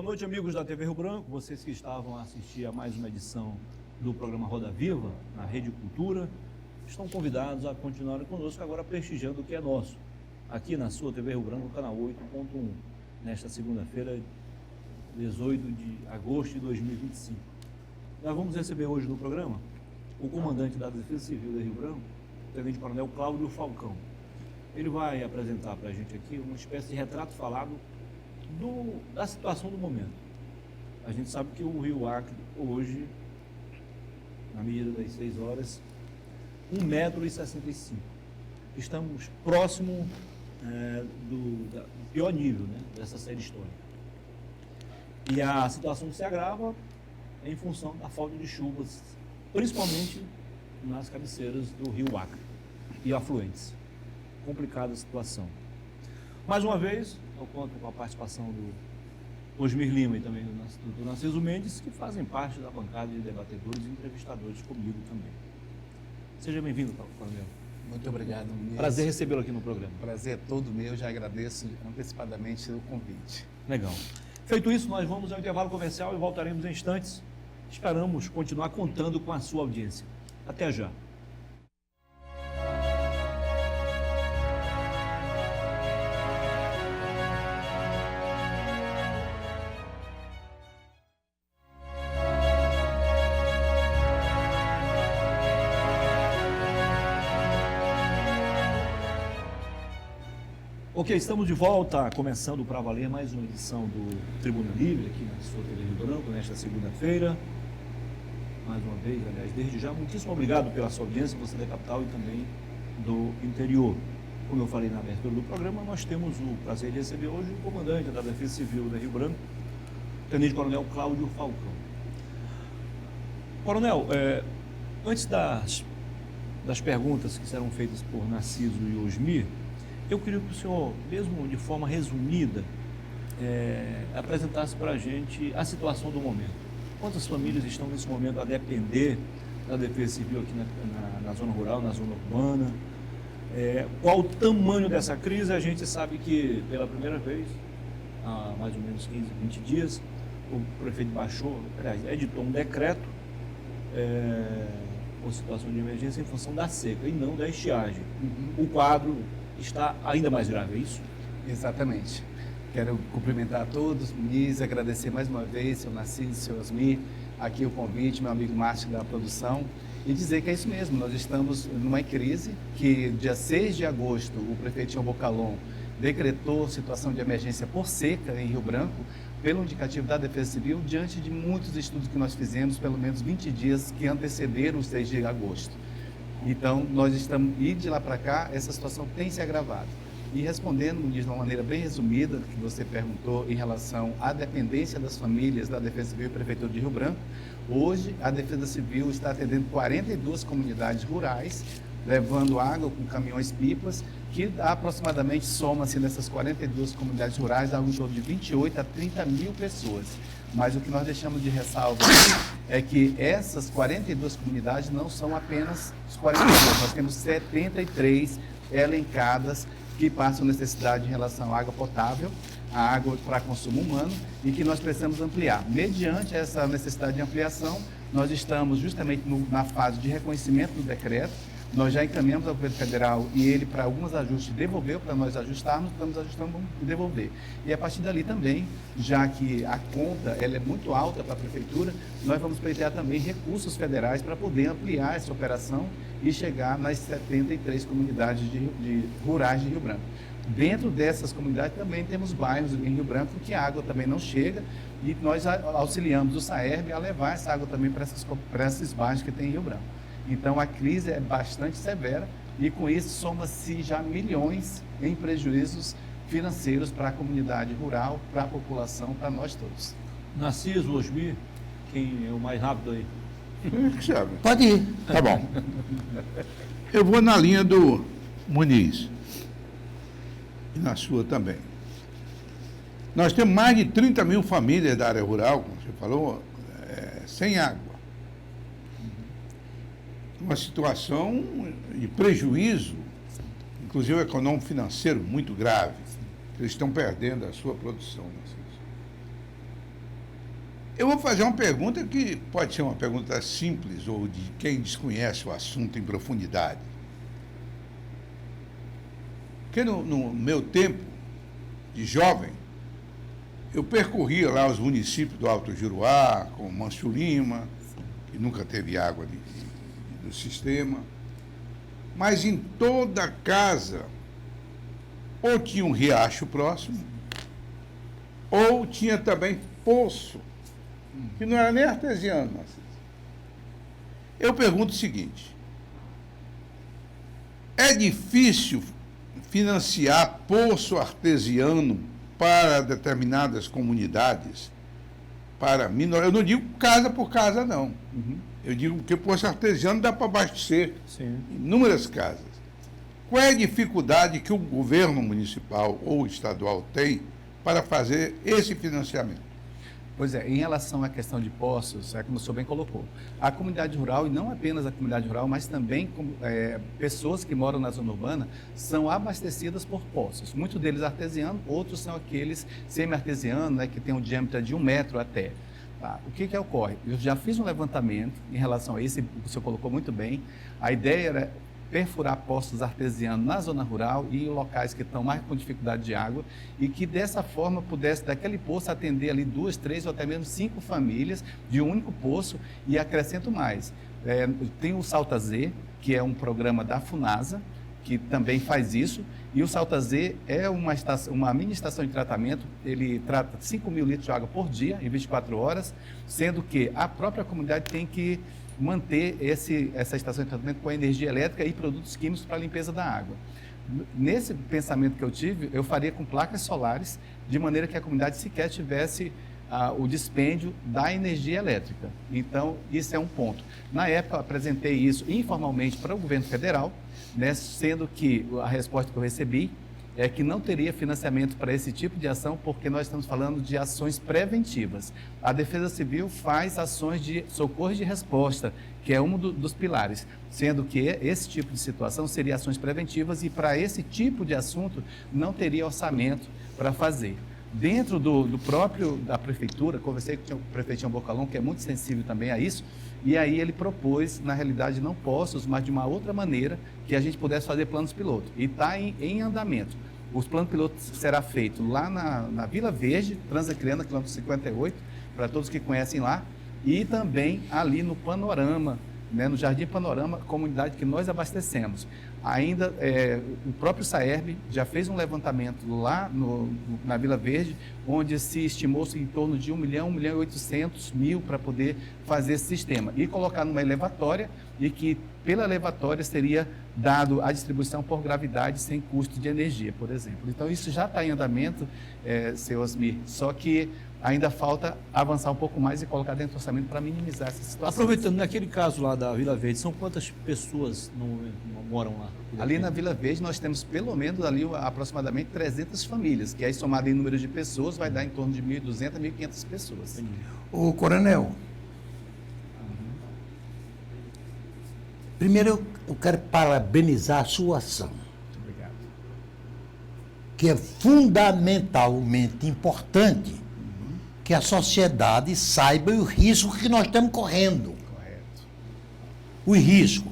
Boa noite, amigos da TV Rio Branco, vocês que estavam a assistir a mais uma edição do programa Roda Viva, na Rede Cultura, estão convidados a continuarem conosco agora prestigiando o que é nosso, aqui na sua TV Rio Branco, canal 8.1, nesta segunda-feira, 18 de agosto de 2025. Nós vamos receber hoje no programa o comandante da Defesa Civil de Rio Branco, o Tenente Coronel Cláudio Falcão. Ele vai apresentar para a gente aqui uma espécie de retrato falado da situação do momento. A gente sabe que o Rio Acre, hoje, na medida das 6 horas, 1,65 m. Estamos próximo do pior nível, né, dessa série histórica. E a situação se agrava em função da falta de chuvas, principalmente nas cabeceiras do Rio Acre e afluentes. Complicada a situação. Mais uma vez, eu conto com a participação do Osmir Lima e também do Narciso Mendes, que fazem parte da bancada de debatedores e entrevistadores comigo também. Seja bem-vindo, Coronel. Muito obrigado, Muniz. Prazer recebê-lo aqui no programa. Prazer é todo meu, já agradeço antecipadamente o convite. Legal. Feito isso, nós vamos ao intervalo comercial e voltaremos em instantes. Esperamos continuar contando com a sua audiência. Até já. Ok, estamos de volta, começando para valer mais uma edição do Tribuna Livre, aqui na sua TV Rio Branco, nesta segunda-feira. Mais uma vez, aliás, desde já, muitíssimo obrigado pela sua audiência, você da capital e também do interior. Como eu falei na abertura do programa, nós temos o prazer de receber hoje o comandante da Defesa Civil da Rio Branco, o Tenente Coronel Cláudio Falcão. Coronel, antes das perguntas que serão feitas por Narciso e Osmir, eu queria que o senhor, mesmo de forma resumida, apresentasse para a gente a situação do momento. Quantas famílias estão nesse momento a depender da Defesa Civil aqui na zona rural, na zona urbana? Qual o tamanho dessa crise? A gente sabe que, pela primeira vez, há mais ou menos 15, 20 dias, o prefeito editou um decreto com situação de emergência em função da seca e não da estiagem. O quadro está ainda mais grave, é isso? Exatamente. Quero cumprimentar a todos, Muniz, agradecer mais uma vez, seu Narciso, seu Osmir, aqui o convite, meu amigo Márcio da produção, e dizer que é isso mesmo, nós estamos numa crise que dia 6 de agosto o prefeito João Bocalon decretou situação de emergência por seca em Rio Branco, pelo indicativo da Defesa Civil, diante de muitos estudos que nós fizemos, pelo menos 20 dias que antecederam o 6 de agosto. Então, nós estamos, e de lá para cá, essa situação tem se agravado. E respondendo de uma maneira bem resumida, que você perguntou em relação à dependência das famílias da Defesa Civil e Prefeitura de Rio Branco, hoje a Defesa Civil está atendendo 42 comunidades rurais, levando água com caminhões-pipas, que aproximadamente soma-se nessas 42 comunidades rurais algo em torno de 28 a 30 mil pessoas. Mas o que nós deixamos de ressalva é que essas 42 comunidades não são apenas os 42, nós temos 73 elencadas que passam necessidade em relação à água potável, à água para consumo humano e que nós precisamos ampliar. Mediante essa necessidade de ampliação, nós estamos justamente na fase de reconhecimento do decreto. Nós já encaminhamos ao governo federal e ele, para alguns ajustes, devolveu para nós ajustarmos, estamos ajustando, vamos devolver. E a partir dali também, já que a conta ela é muito alta para a prefeitura, nós vamos pleitear também recursos federais para poder ampliar essa operação e chegar nas 73 comunidades rurais de Rio Branco. Dentro dessas comunidades também temos bairros em Rio Branco que a água também não chega e nós auxiliamos o SAERB a levar essa água também para esses bairros que tem em Rio Branco. Então, a crise é bastante severa e, com isso, soma-se já milhões em prejuízos financeiros para a comunidade rural, para a população, para nós todos. Narciso, Osmir, quem é o mais rápido aí? Pode ir. Tá bom. Eu vou na linha do Muniz e na sua também. Nós temos mais de 30 mil famílias da área rural, como você falou, sem água. Uma situação de prejuízo, inclusive econômico-financeiro, muito grave. Eles estão perdendo a sua produção. Eu vou fazer uma pergunta que pode ser uma pergunta simples ou de quem desconhece o assunto em profundidade. Porque no meu tempo de jovem, eu percorria lá os municípios do Alto Juruá, como Mâncio Lima, que nunca teve água do sistema, mas em toda casa ou tinha um riacho próximo, ou tinha também poço, que não era nem artesiano. Eu pergunto o seguinte: é difícil financiar poço artesiano para determinadas comunidades, para menor? Eu não digo casa por casa, não. Eu digo que poço artesiano dá para abastecer inúmeras casas. Qual é a dificuldade que o governo municipal ou estadual tem para fazer esse financiamento? Pois é, em relação à questão de poços, como o senhor bem colocou, a comunidade rural, e não apenas a comunidade rural, mas também pessoas que moram na zona urbana, são abastecidas por poços. Muitos deles artesianos, outros são aqueles semi-artesianos, né, que tem um diâmetro de 1 metro até. Tá. O que ocorre? Eu já fiz um levantamento em relação a isso, o senhor colocou muito bem. A ideia era perfurar poços artesianos na zona rural e em locais que estão mais com dificuldade de água, e que dessa forma pudesse daquele poço atender ali 2, 3 ou até mesmo 5 famílias de um único poço. E acrescento mais, tem o Salta Z, que é um programa da Funasa, que também faz isso, e o Salta Z é uma mini estação de tratamento. Ele trata 5 mil litros de água por dia, em 24 horas, sendo que a própria comunidade tem que manter essa estação de tratamento com energia elétrica e produtos químicos para a limpeza da água. Nesse pensamento que eu tive, eu faria com placas solares, de maneira que a comunidade sequer tivesse o dispêndio da energia elétrica. Então, isso é um ponto. Na época, eu apresentei isso informalmente para o governo federal, né, sendo que a resposta que eu recebi é que não teria financiamento para esse tipo de ação, porque nós estamos falando de ações preventivas. A Defesa Civil faz ações de socorro e de resposta, que é um dos pilares, sendo que esse tipo de situação seria ações preventivas, e para esse tipo de assunto não teria orçamento para fazer. Dentro da prefeitura, conversei com o prefeito Tião Bocalão, que é muito sensível também a isso, e aí ele propôs, na realidade, não poços, mas de uma outra maneira, que a gente pudesse fazer planos piloto. E está em andamento. Os planos pilotos será feito lá na Vila Verde, Transacriana, quilômetro 58, para todos que conhecem lá, e também ali no Panorama, né, no Jardim Panorama, comunidade que nós abastecemos. Ainda, o próprio Saerb já fez um levantamento lá na Vila Verde, onde se estimou-se em torno de 1 milhão, 1 milhão e 800 mil para poder fazer esse sistema. E colocar numa elevatória, e que pela elevatória seria dado a distribuição por gravidade sem custo de energia, por exemplo. Então, isso já está em andamento, seu Osmir, só que ainda falta avançar um pouco mais e colocar dentro do orçamento para minimizar essa situação. Aproveitando, naquele caso lá da Vila Verde, são quantas pessoas não moram lá? Ali na Vila Verde nós temos pelo menos ali aproximadamente 300 famílias, que aí somado em número de pessoas vai dar em torno de 1.200 a 1.500 pessoas. Ô, coronel, primeiro eu quero parabenizar a sua ação, Muito obrigado. que é fundamentalmente importante que a sociedade saiba o risco que nós estamos correndo. Correto. O risco.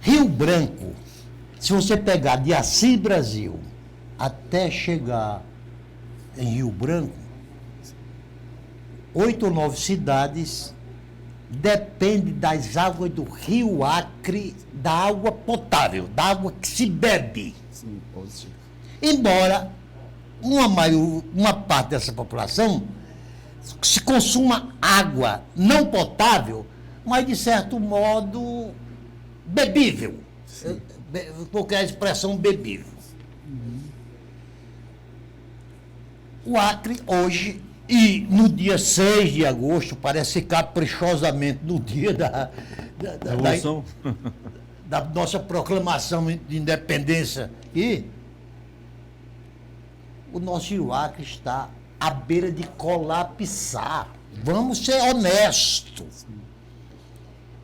Rio Branco, se você pegar de Assis Brasil até chegar em Rio Branco, 8 ou 9 cidades dependem das águas do Rio Acre, da água potável, da água que se bebe. Sim, positivo. Embora uma parte dessa população se consuma água não potável, mas de certo modo bebível. Porque a expressão bebível. O Acre hoje, e no dia 6 de agosto, parece caprichosamente no dia da nossa proclamação de independência, e o nosso Rio Acre está à beira de colapsar. Vamos ser honestos.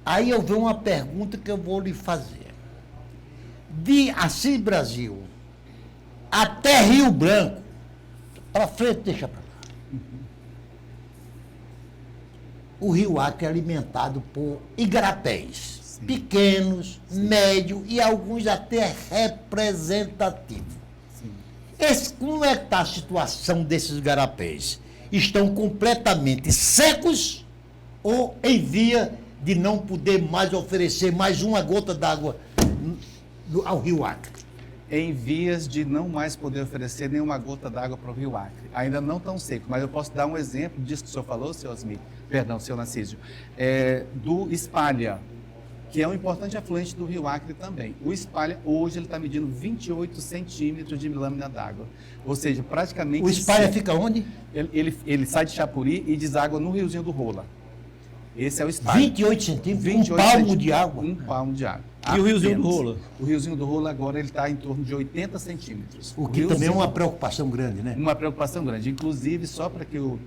Aí eu vejo uma pergunta que eu vou lhe fazer. De Assis Brasil até Rio Branco, para frente, deixa para lá. o Rio Acre é alimentado por igarapés, pequenos, médios e alguns até representativos. Como é que está a situação desses igarapés? Estão completamente secos ou em via de não poder mais oferecer mais uma gota d'água ao Rio Acre? Em vias de não mais poder oferecer nenhuma gota d'água para o Rio Acre. Ainda não tão seco, mas eu posso dar um exemplo disso que o senhor falou, senhor Narciso, do Espalha, que é um importante afluente do Rio Acre também. O Espalha, hoje, ele está medindo 28 centímetros de lâmina d'água. Ou seja, praticamente... O Espalha fica onde? Ele sai de Chapuri e deságua no Riozinho do Rola. Esse é o Espalha. 28 centímetros? Um palmo de água? Um palmo de água. E o Riozinho do Rola? O Riozinho do Rola agora ele está em torno de 80 centímetros. O que também é uma preocupação grande, né? Uma preocupação grande. Inclusive, só para que o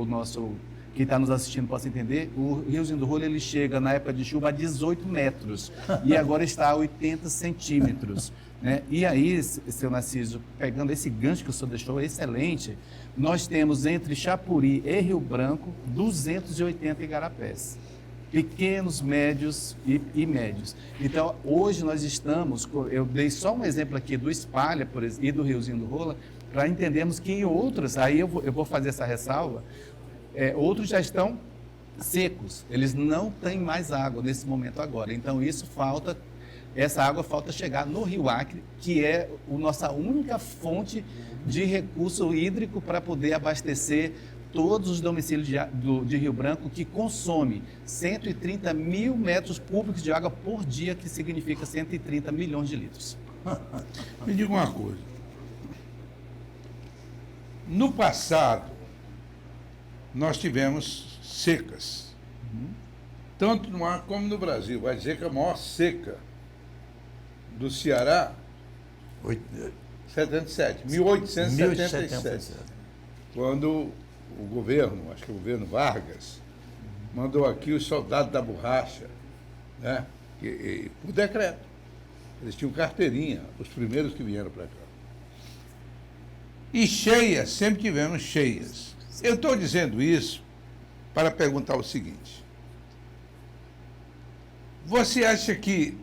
nosso... quem está nos assistindo possa entender, o Riozinho do Rola ele chega na época de chuva a 18 metros e agora está a 80 centímetros. Né? E aí, seu Narciso, pegando esse gancho que o senhor deixou, excelente, nós temos entre Chapuri e Rio Branco 280 igarapés, pequenos, médios e médios. Então, hoje nós estamos, eu dei só um exemplo aqui do Espalha, por exemplo, e do Riozinho do Rola, para entendermos que em outros, aí eu vou fazer essa ressalva, outros já estão secos, eles não têm mais água nesse momento agora. Então, essa água falta chegar no Rio Acre, que é a nossa única fonte de recurso hídrico para poder abastecer todos os domicílios de Rio Branco, que consome 130 mil metros cúbicos de água por dia, que significa 130 milhões de litros. Me diga uma coisa. No passado, nós tivemos secas, tanto no ar como no Brasil. Vai dizer que a maior seca do Ceará, 1877, quando o governo, acho que o governo Vargas, mandou aqui os soldados da borracha, né? Por decreto. Eles tinham carteirinha, os primeiros que vieram para cá. E cheias, sempre tivemos cheias. Eu estou dizendo isso para perguntar o seguinte: você acha que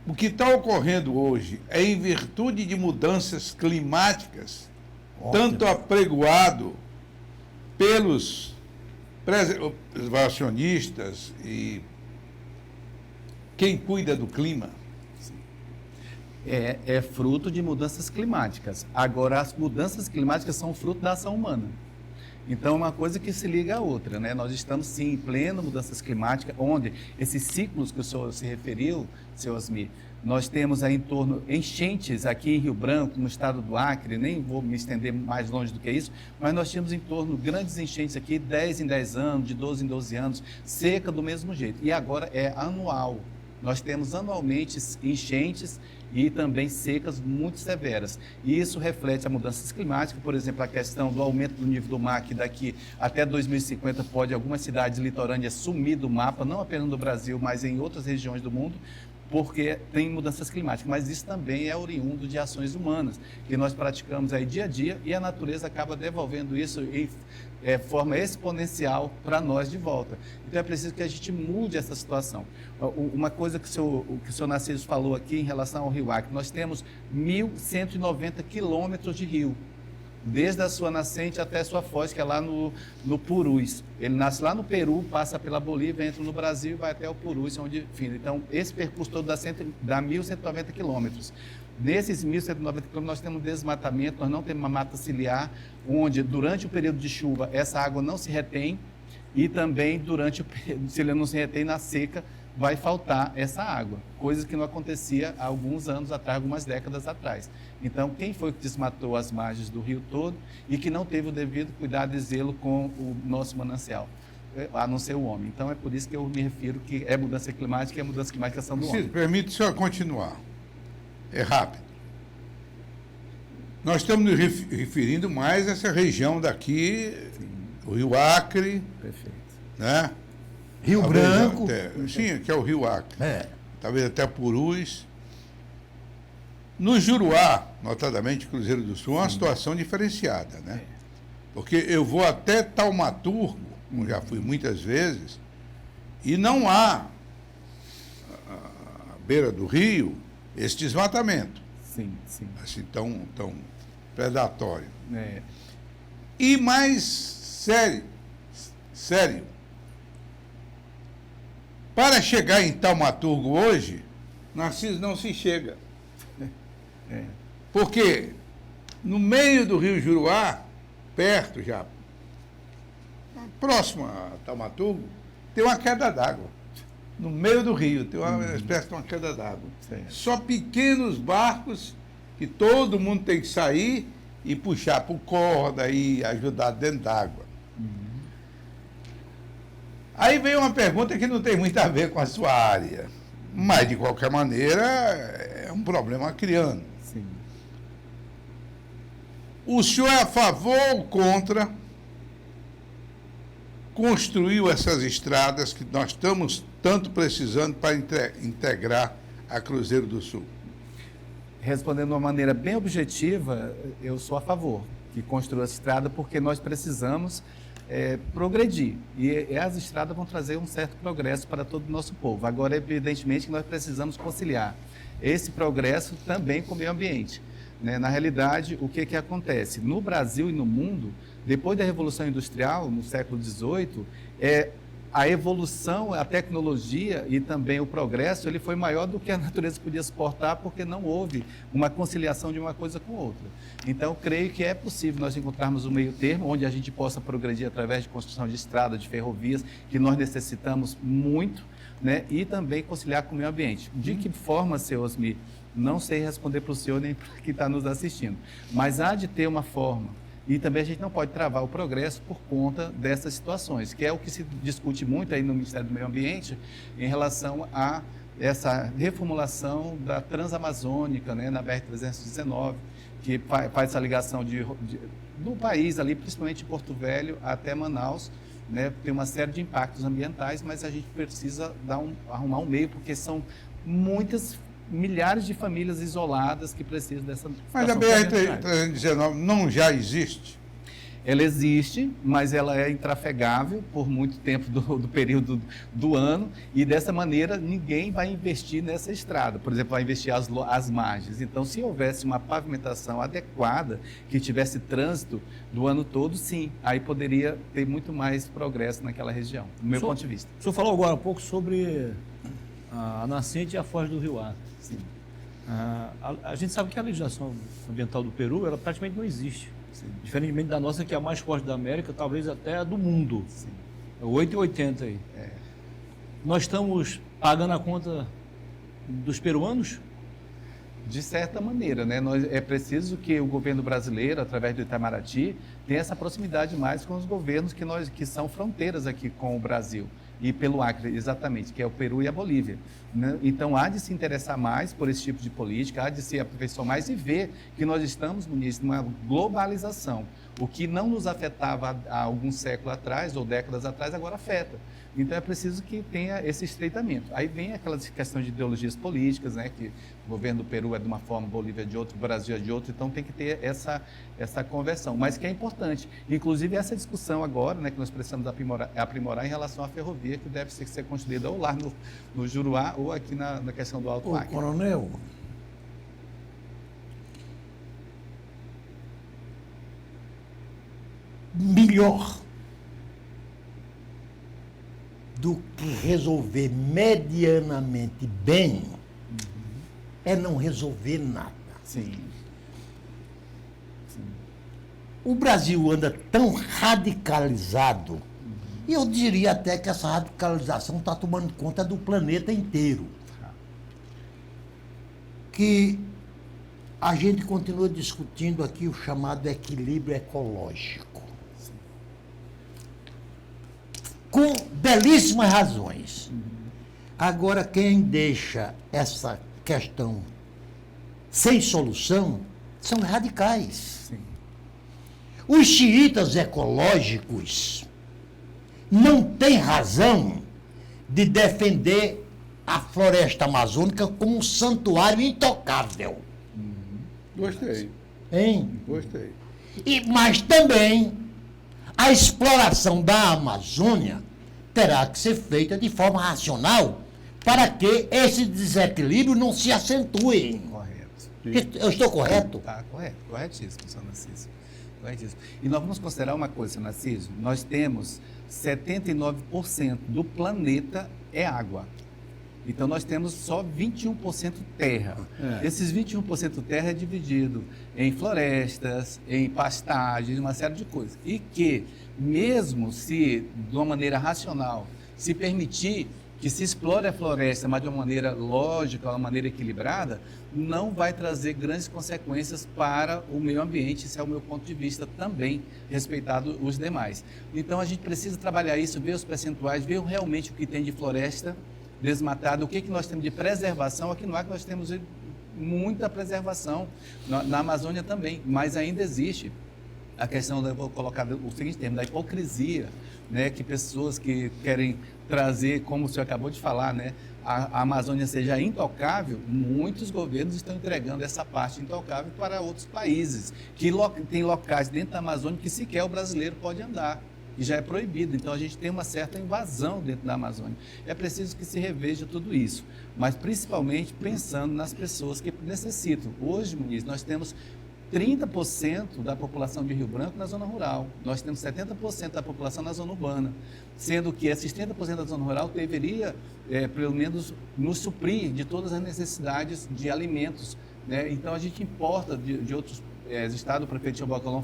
o que está ocorrendo hoje é em virtude de mudanças climáticas, tanto apregoado pelos preservacionistas e quem cuida do clima? É fruto de mudanças climáticas. Agora, as mudanças climáticas são fruto da ação humana. Então, uma coisa que se liga à outra, né? Nós estamos, sim, em plena mudanças climáticas, onde esses ciclos que o senhor se referiu, seu Osmir, nós temos aí em torno enchentes aqui em Rio Branco, no estado do Acre, nem vou me estender mais longe do que isso, mas nós tínhamos em torno grandes enchentes aqui, 10 em 10 anos, de 12 em 12 anos, seca do mesmo jeito. E agora é anual. Nós temos anualmente enchentes e também secas muito severas. E isso reflete a mudanças climáticas, por exemplo, a questão do aumento do nível do mar, que daqui até 2050 pode algumas cidades litorâneas sumir do mapa, não apenas no Brasil, mas em outras regiões do mundo, porque tem mudanças climáticas, mas isso também é oriundo de ações humanas, que nós praticamos aí dia a dia, e a natureza acaba devolvendo isso em forma exponencial para nós de volta. Então é preciso que a gente mude essa situação. Uma coisa que o senhor Narciso falou aqui em relação ao Rio Acre, nós temos 1.190 quilômetros de rio, desde a sua nascente até a sua foz, que é lá no Purus. Ele nasce lá no Peru, passa pela Bolívia, entra no Brasil e vai até o Purus, onde finda. Então, esse percurso todo dá 1.190 quilômetros. Nesses 1.190 quilômetros, nós temos desmatamento, nós não temos uma mata ciliar, onde, durante o período de chuva, essa água não se retém, e também, durante o período, se ele não se retém na seca, vai faltar essa água, coisa que não acontecia há alguns anos atrás, algumas décadas atrás. Então, quem foi que desmatou as margens do rio todo e que não teve o devido cuidado e zelo com o nosso manancial, a não ser o homem? Então, é por isso que eu me refiro que é mudança climática e a mudança climática são do homem. Permite o senhor continuar. É rápido. Nós estamos nos referindo mais a essa região daqui, o Rio Acre, Perfeito. Né? Rio Branco. Sim, que é o Rio Acre. É. Talvez até Purus. No Juruá, notadamente Cruzeiro do Sul, é uma situação diferenciada, né? Porque eu vou até Taumaturgo como já fui muitas vezes, e não há, à beira do rio, esse desmatamento, Sim, sim. assim, tão predatório. É, E mais sério, para chegar em Taumaturgo hoje, Narciso, não se chega. Porque no meio do rio Juruá, perto já, próximo a Taumaturgo, tem uma queda d'água. No meio do rio, tem uma espécie de uma queda d'água. Certo. Só pequenos barcos que todo mundo tem que sair e puxar por corda e ajudar dentro d'água. Aí vem uma pergunta que não tem muito a ver com a sua área, mas de qualquer maneira é um problema criando. sim. O senhor é a favor ou contra construir essas estradas que nós estamos tanto precisando para integrar a Cruzeiro do Sul? Respondendo de uma maneira bem objetiva, eu sou a favor que construa essa estrada, porque nós precisamos progredir. E as estradas vão trazer um certo progresso para todo o nosso povo. Agora, evidentemente, que nós precisamos conciliar esse progresso também com o meio ambiente. Né? Na realidade, o que acontece? No Brasil e no mundo, depois da Revolução Industrial, no século XVIII, a evolução, a tecnologia e também o progresso, ele foi maior do que a natureza podia suportar, porque não houve uma conciliação de uma coisa com outra. Então, creio que é possível nós encontrarmos um meio termo, onde a gente possa progredir através de construção de estradas, de ferrovias, que nós necessitamos muito, né? E também conciliar com o meio ambiente. De que forma, seu Osmir? Não sei responder para o senhor nem para quem está nos assistindo, mas há de ter uma forma. E também a gente não pode travar o progresso por conta dessas situações, que é o que se discute muito aí no Ministério do Meio Ambiente em relação a essa reformulação da Transamazônica, né, na BR-319, que faz essa ligação do país ali, principalmente de Porto Velho até Manaus, né, tem uma série de impactos ambientais, mas a gente precisa arrumar um meio, porque são milhares de famílias isoladas que precisam dessa... Mas a BR-319 não já existe? Ela existe, mas ela é intrafegável por muito tempo do período do ano, e dessa maneira ninguém vai investir nessa estrada. Por exemplo, vai investir as margens. Então, se houvesse uma pavimentação adequada, que tivesse trânsito do ano todo, sim, aí poderia ter muito mais progresso naquela região, do meu ponto de vista. O senhor falou agora há pouco sobre a nascente e a foz do Rio Acre. Sim. A gente sabe que a legislação ambiental do Peru, ela praticamente não existe. Sim. Diferentemente da nossa, que é a mais forte da América, talvez até a do mundo. Sim. É 8,80 aí. Nós estamos pagando a conta dos peruanos? De certa maneira, né? É preciso que o governo brasileiro, através do Itamaraty, tenha essa proximidade mais com os governos que são fronteiras aqui com o Brasil. E pelo Acre, exatamente, que é o Peru e a Bolívia. Né? Então, há de se interessar mais por esse tipo de política, há de se aperfeiçoar mais e ver que nós estamos, ministro, numa globalização. O que não nos afetava há alguns séculos atrás, ou décadas atrás, agora afeta. Então, é preciso que tenha esse estreitamento. Aí vem aquelas questões de ideologias políticas, né? Que o governo do Peru é de uma forma, Bolívia é de outra, o Brasil é de outra, então tem que ter essa conversão. Mas que é importante. Inclusive, essa discussão agora, né, que nós precisamos aprimorar em relação à ferrovia, que deve ser construída ou lá no Juruá, ou aqui na questão do Alto Acre. Coronel, melhor do que resolver medianamente bem é não resolver nada. Sim. O Brasil anda tão radicalizado, e eu diria até que essa radicalização está tomando conta do planeta inteiro. Que a gente continua discutindo aqui o chamado equilíbrio ecológico. Com belíssimas razões. Agora, quem deixa essa questão sem solução são radicais. Sim. Os xiitas ecológicos não têm razão de defender a floresta amazônica como um santuário intocável. Gostei, Hein? gostei. Mas também A exploração da Amazônia terá que ser feita de forma racional para que esse desequilíbrio não se acentue. Correto. Eu estou correto? Tá, correto. Corretíssimo, senhor Narciso. Corretíssimo. E nós vamos considerar uma coisa, senhor Narciso. Nós temos 79% do planeta é água. Então, nós temos só 21% terra. Esses 21% terra é dividido em florestas, em pastagens, uma série de coisas. E que, mesmo se, de uma maneira racional, se permitir que se explore a floresta, mas de uma maneira lógica, uma maneira equilibrada, não vai trazer grandes consequências para o meio ambiente. Esse é o meu ponto de vista também, respeitado os demais. Então, a gente precisa trabalhar isso, ver os percentuais, ver realmente o que tem de floresta desmatada, o que nós temos de preservação. Aqui no Acre nós temos muita preservação, na Amazônia também, mas ainda existe a questão, vou colocar o seguinte termo, da hipocrisia, né, que pessoas que querem trazer, como o senhor acabou de falar, né, a Amazônia seja intocável. Muitos governos estão entregando essa parte intocável para outros países, que tem locais dentro da Amazônia que sequer o brasileiro pode andar, e já é proibido. Então, a gente tem uma certa invasão dentro da Amazônia. É preciso que se reveja tudo isso, mas principalmente pensando nas pessoas que necessitam. Hoje, Muniz, nós temos 30% da população de Rio Branco na zona rural. Nós temos 70% da população na zona urbana, sendo que esses 30% da zona rural deveria, pelo menos, nos suprir de todas as necessidades de alimentos, né? Então, a gente importa de outros estados. O prefeito Tiago Bacalhau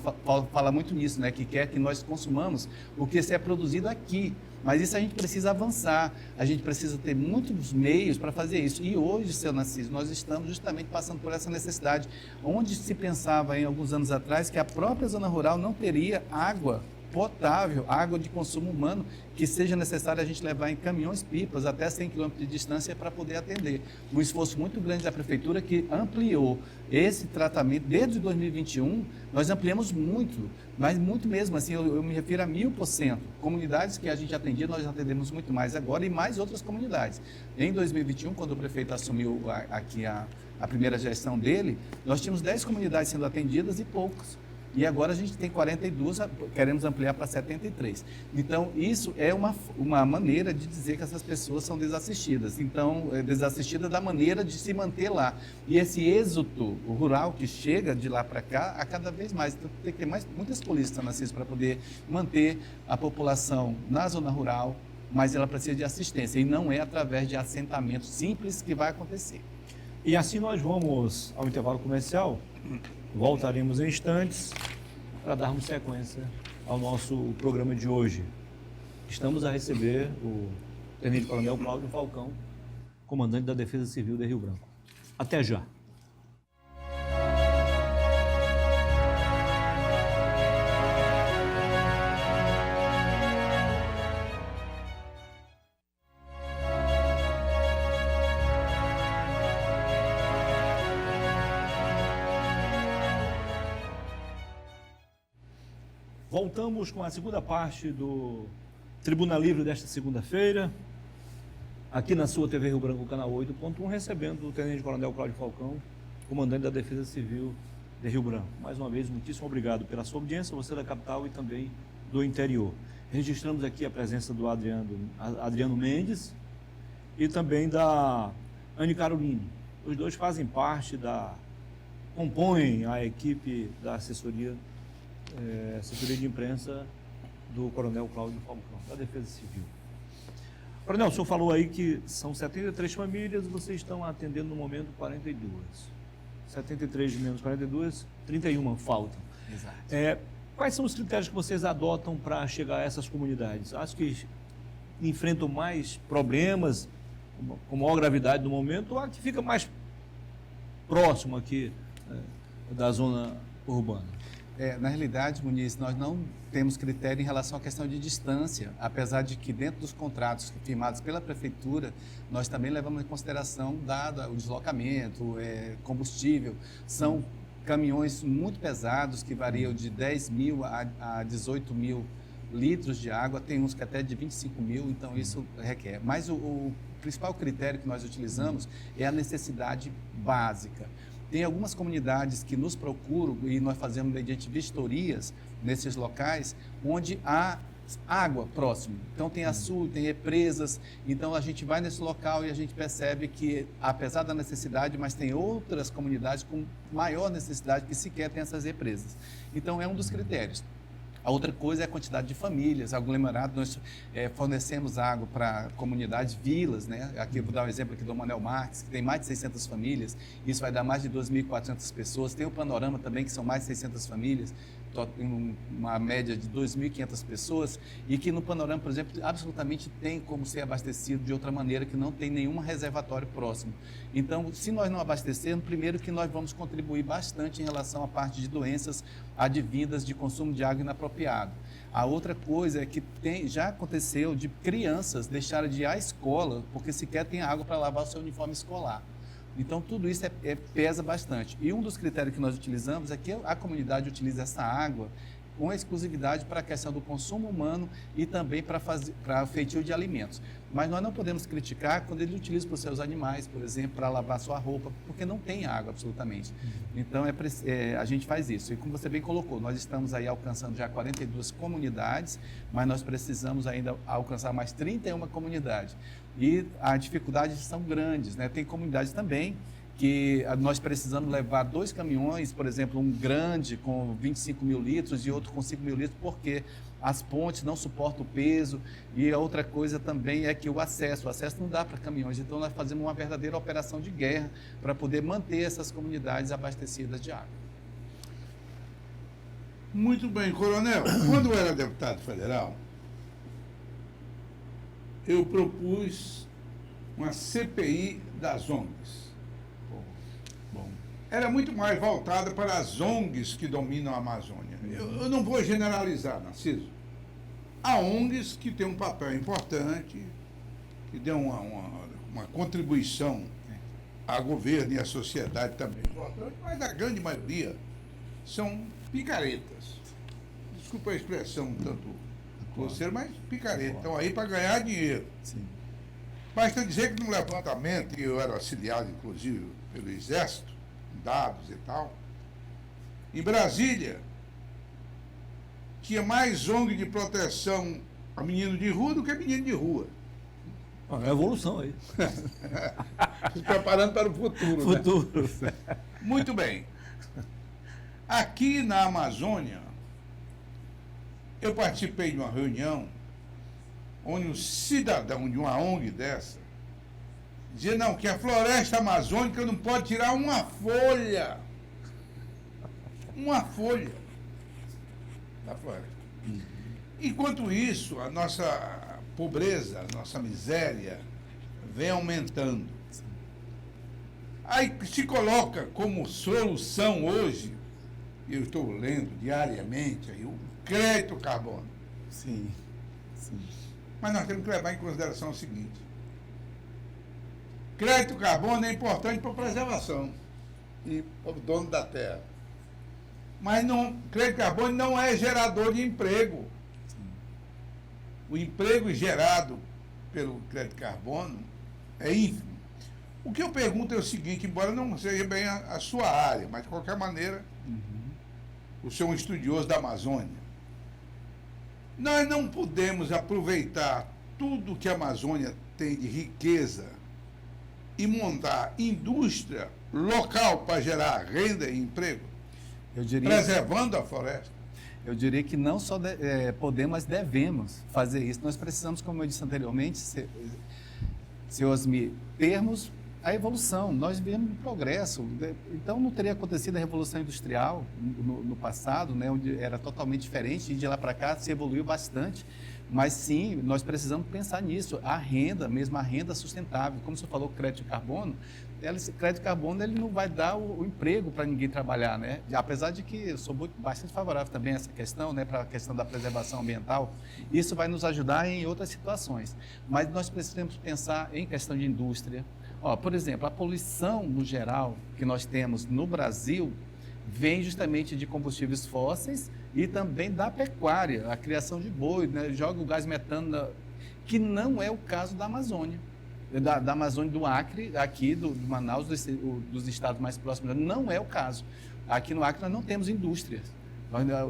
fala muito nisso, né? Que quer que nós consumamos o que é produzido aqui. Mas isso a gente precisa avançar, a gente precisa ter muitos meios para fazer isso. E hoje, seu Narciso, nós estamos justamente passando por essa necessidade, onde se pensava em alguns anos atrás que a própria zona rural não teria água potável, água de consumo humano, que seja necessário a gente levar em caminhões-pipas até 100 km de distância para poder atender. Um esforço muito grande da Prefeitura, que ampliou esse tratamento. Desde 2021, nós ampliamos muito, mas muito mesmo, assim, eu me refiro a 1000%. Comunidades que a gente atendia, nós atendemos muito mais agora, e mais outras comunidades. Em 2021, quando o prefeito assumiu aqui a primeira gestão dele, nós tínhamos 10 comunidades sendo atendidas e poucos. E agora a gente tem 42, queremos ampliar para 73. Então, isso é uma maneira de dizer que essas pessoas são desassistidas. Então, desassistidas da maneira de se manter lá. E esse êxodo rural que chega de lá para cá, a cada vez mais. Então, tem que ter muitas polícias, Narciso, para poder manter a população na zona rural, mas ela precisa de assistência. E não é através de assentamento simples que vai acontecer. E assim nós vamos ao intervalo comercial. Voltaremos em instantes para darmos sequência ao nosso programa de hoje. Estamos a receber o Tenente Coronel Cláudio Falcão, comandante da Defesa Civil de Rio Branco. Até já. Voltamos com a segunda parte do Tribuna Livre desta segunda-feira, aqui na sua TV Rio Branco, canal 8.1, recebendo o Tenente Coronel Cláudio Falcão, comandante da Defesa Civil de Rio Branco. Mais uma vez, muitíssimo obrigado pela sua audiência, você da capital e também do interior. Registramos aqui a presença do Adriano Mendes e também da Anne Caroline. Os dois fazem parte compõem a equipe da assessoria de imprensa do Coronel Cláudio Falcão, da Defesa Civil. Coronel, o senhor falou aí que são 73 famílias, vocês estão atendendo no momento 42. 73 menos 42, 31 faltam. Exato. Quais são os critérios que vocês adotam para chegar a essas comunidades? Acho que enfrentam mais problemas, com maior gravidade no momento, ou a que fica mais próximo aqui da zona urbana? Na realidade, Muniz, nós não temos critério em relação à questão de distância, apesar de que dentro dos contratos firmados pela Prefeitura, nós também levamos em consideração dado o deslocamento, combustível. São caminhões muito pesados que variam de 10 mil a 18 mil litros de água, tem uns que até de 25 mil, então isso requer. Mas o principal critério que nós utilizamos é a necessidade básica. Tem algumas comunidades que nos procuram e nós fazemos mediante vistorias nesses locais onde há água próximo. Então tem açude, tem represas, então a gente vai nesse local e a gente percebe que, apesar da necessidade, mas tem outras comunidades com maior necessidade que sequer tem essas represas. Então é um dos critérios. A outra coisa é a quantidade de famílias, aglomerado. Nós fornecemos água para comunidades, vilas, né? Aqui eu vou dar um exemplo aqui do Manuel Marques, que tem mais de 600 famílias, isso vai dar mais de 2.400 pessoas. Tem o Panorama também, que são mais de 600 famílias, uma média de 2.500 pessoas, e que no Panorama, por exemplo, absolutamente tem como ser abastecido de outra maneira, que não tem nenhum reservatório próximo. Então, se nós não abastecermos, primeiro que nós vamos contribuir bastante em relação à parte de doenças advindas de consumo de água inapropriado. A outra coisa é que já aconteceu de crianças deixarem de ir à escola porque sequer tem água para lavar o seu uniforme escolar. Então, tudo isso pesa bastante. E um dos critérios que nós utilizamos é que a comunidade utiliza essa água com exclusividade para a questão do consumo humano e também para feitio de alimentos. Mas nós não podemos criticar quando ele utiliza para os seus animais, por exemplo, para lavar sua roupa, porque não tem água absolutamente. Então, a gente faz isso. E como você bem colocou, nós estamos aí alcançando já 42 comunidades, mas nós precisamos ainda alcançar mais 31 comunidades. E as dificuldades são grandes, né? Tem comunidades também que nós precisamos levar 2 caminhões, por exemplo, um grande com 25 mil litros e outro com 5 mil litros, porque as pontes não suportam o peso. E a outra coisa também é que o acesso não dá para caminhões. Então, nós fazemos uma verdadeira operação de guerra para poder manter essas comunidades abastecidas de água. Muito bem, Coronel. Quando eu era deputado federal, eu propus uma CPI das ONGs. Era muito mais voltada para as ONGs que dominam a Amazônia. Eu não vou generalizar, Narciso. Há ONGs que têm um papel importante, que dão uma contribuição ao governo e à sociedade também importante, mas a grande maioria são picaretas. Desculpa a expressão um tanto grosseira, mas picareta. Estão aí para ganhar dinheiro. Sim. Basta dizer que no levantamento, e eu era auxiliado, inclusive, pelo Exército, dados e tal, em Brasília, tinha mais ONG de proteção a menino de rua do que a menino de rua. É uma evolução aí. Se preparando para o futuro. Futuro. Né? Muito bem. Aqui na Amazônia, eu participei de uma reunião onde um cidadão de uma ONG dessa dizia, não, que a floresta amazônica não pode tirar uma folha. Uma folha da floresta. Enquanto isso, a nossa pobreza, a nossa miséria vem aumentando. Aí se coloca como solução hoje, eu estou lendo diariamente, aí, o crédito carbono. Sim, sim. Mas nós temos que levar em consideração o seguinte: crédito carbono é importante para a preservação e para o dono da terra. Mas crédito carbono não é gerador de emprego. O emprego gerado pelo crédito carbono é ínfimo. O que eu pergunto é o seguinte, embora não seja bem a sua área, mas de qualquer maneira, o senhor é um estudioso da Amazônia. Nós não podemos aproveitar tudo que a Amazônia tem de riqueza e montar indústria local para gerar renda e emprego, preservando a floresta. Eu diria que não só podemos, mas devemos fazer isso. Nós precisamos, como eu disse anteriormente, senhor Osmir, termos a evolução. Nós vivemos um progresso. Então, não teria acontecido a Revolução Industrial no passado, né, onde era totalmente diferente, e de lá para cá se evoluiu bastante. Mas sim, nós precisamos pensar nisso. A renda, mesmo a renda sustentável. Como você falou, crédito de carbono, esse crédito de carbono ele não vai dar o emprego para ninguém trabalhar, né? Apesar de que eu sou bastante favorável também a essa questão, né, para a questão da preservação ambiental. Isso vai nos ajudar em outras situações. Mas nós precisamos pensar em questão de indústria. Por exemplo, a poluição no geral que nós temos no Brasil vem justamente de combustíveis fósseis e também da pecuária, a criação de boi, né? Joga o gás metano, que não é o caso da Amazônia. da Amazônia, do Acre, aqui do Manaus, dos estados mais próximos. Não é o caso. Aqui no Acre nós não temos indústrias.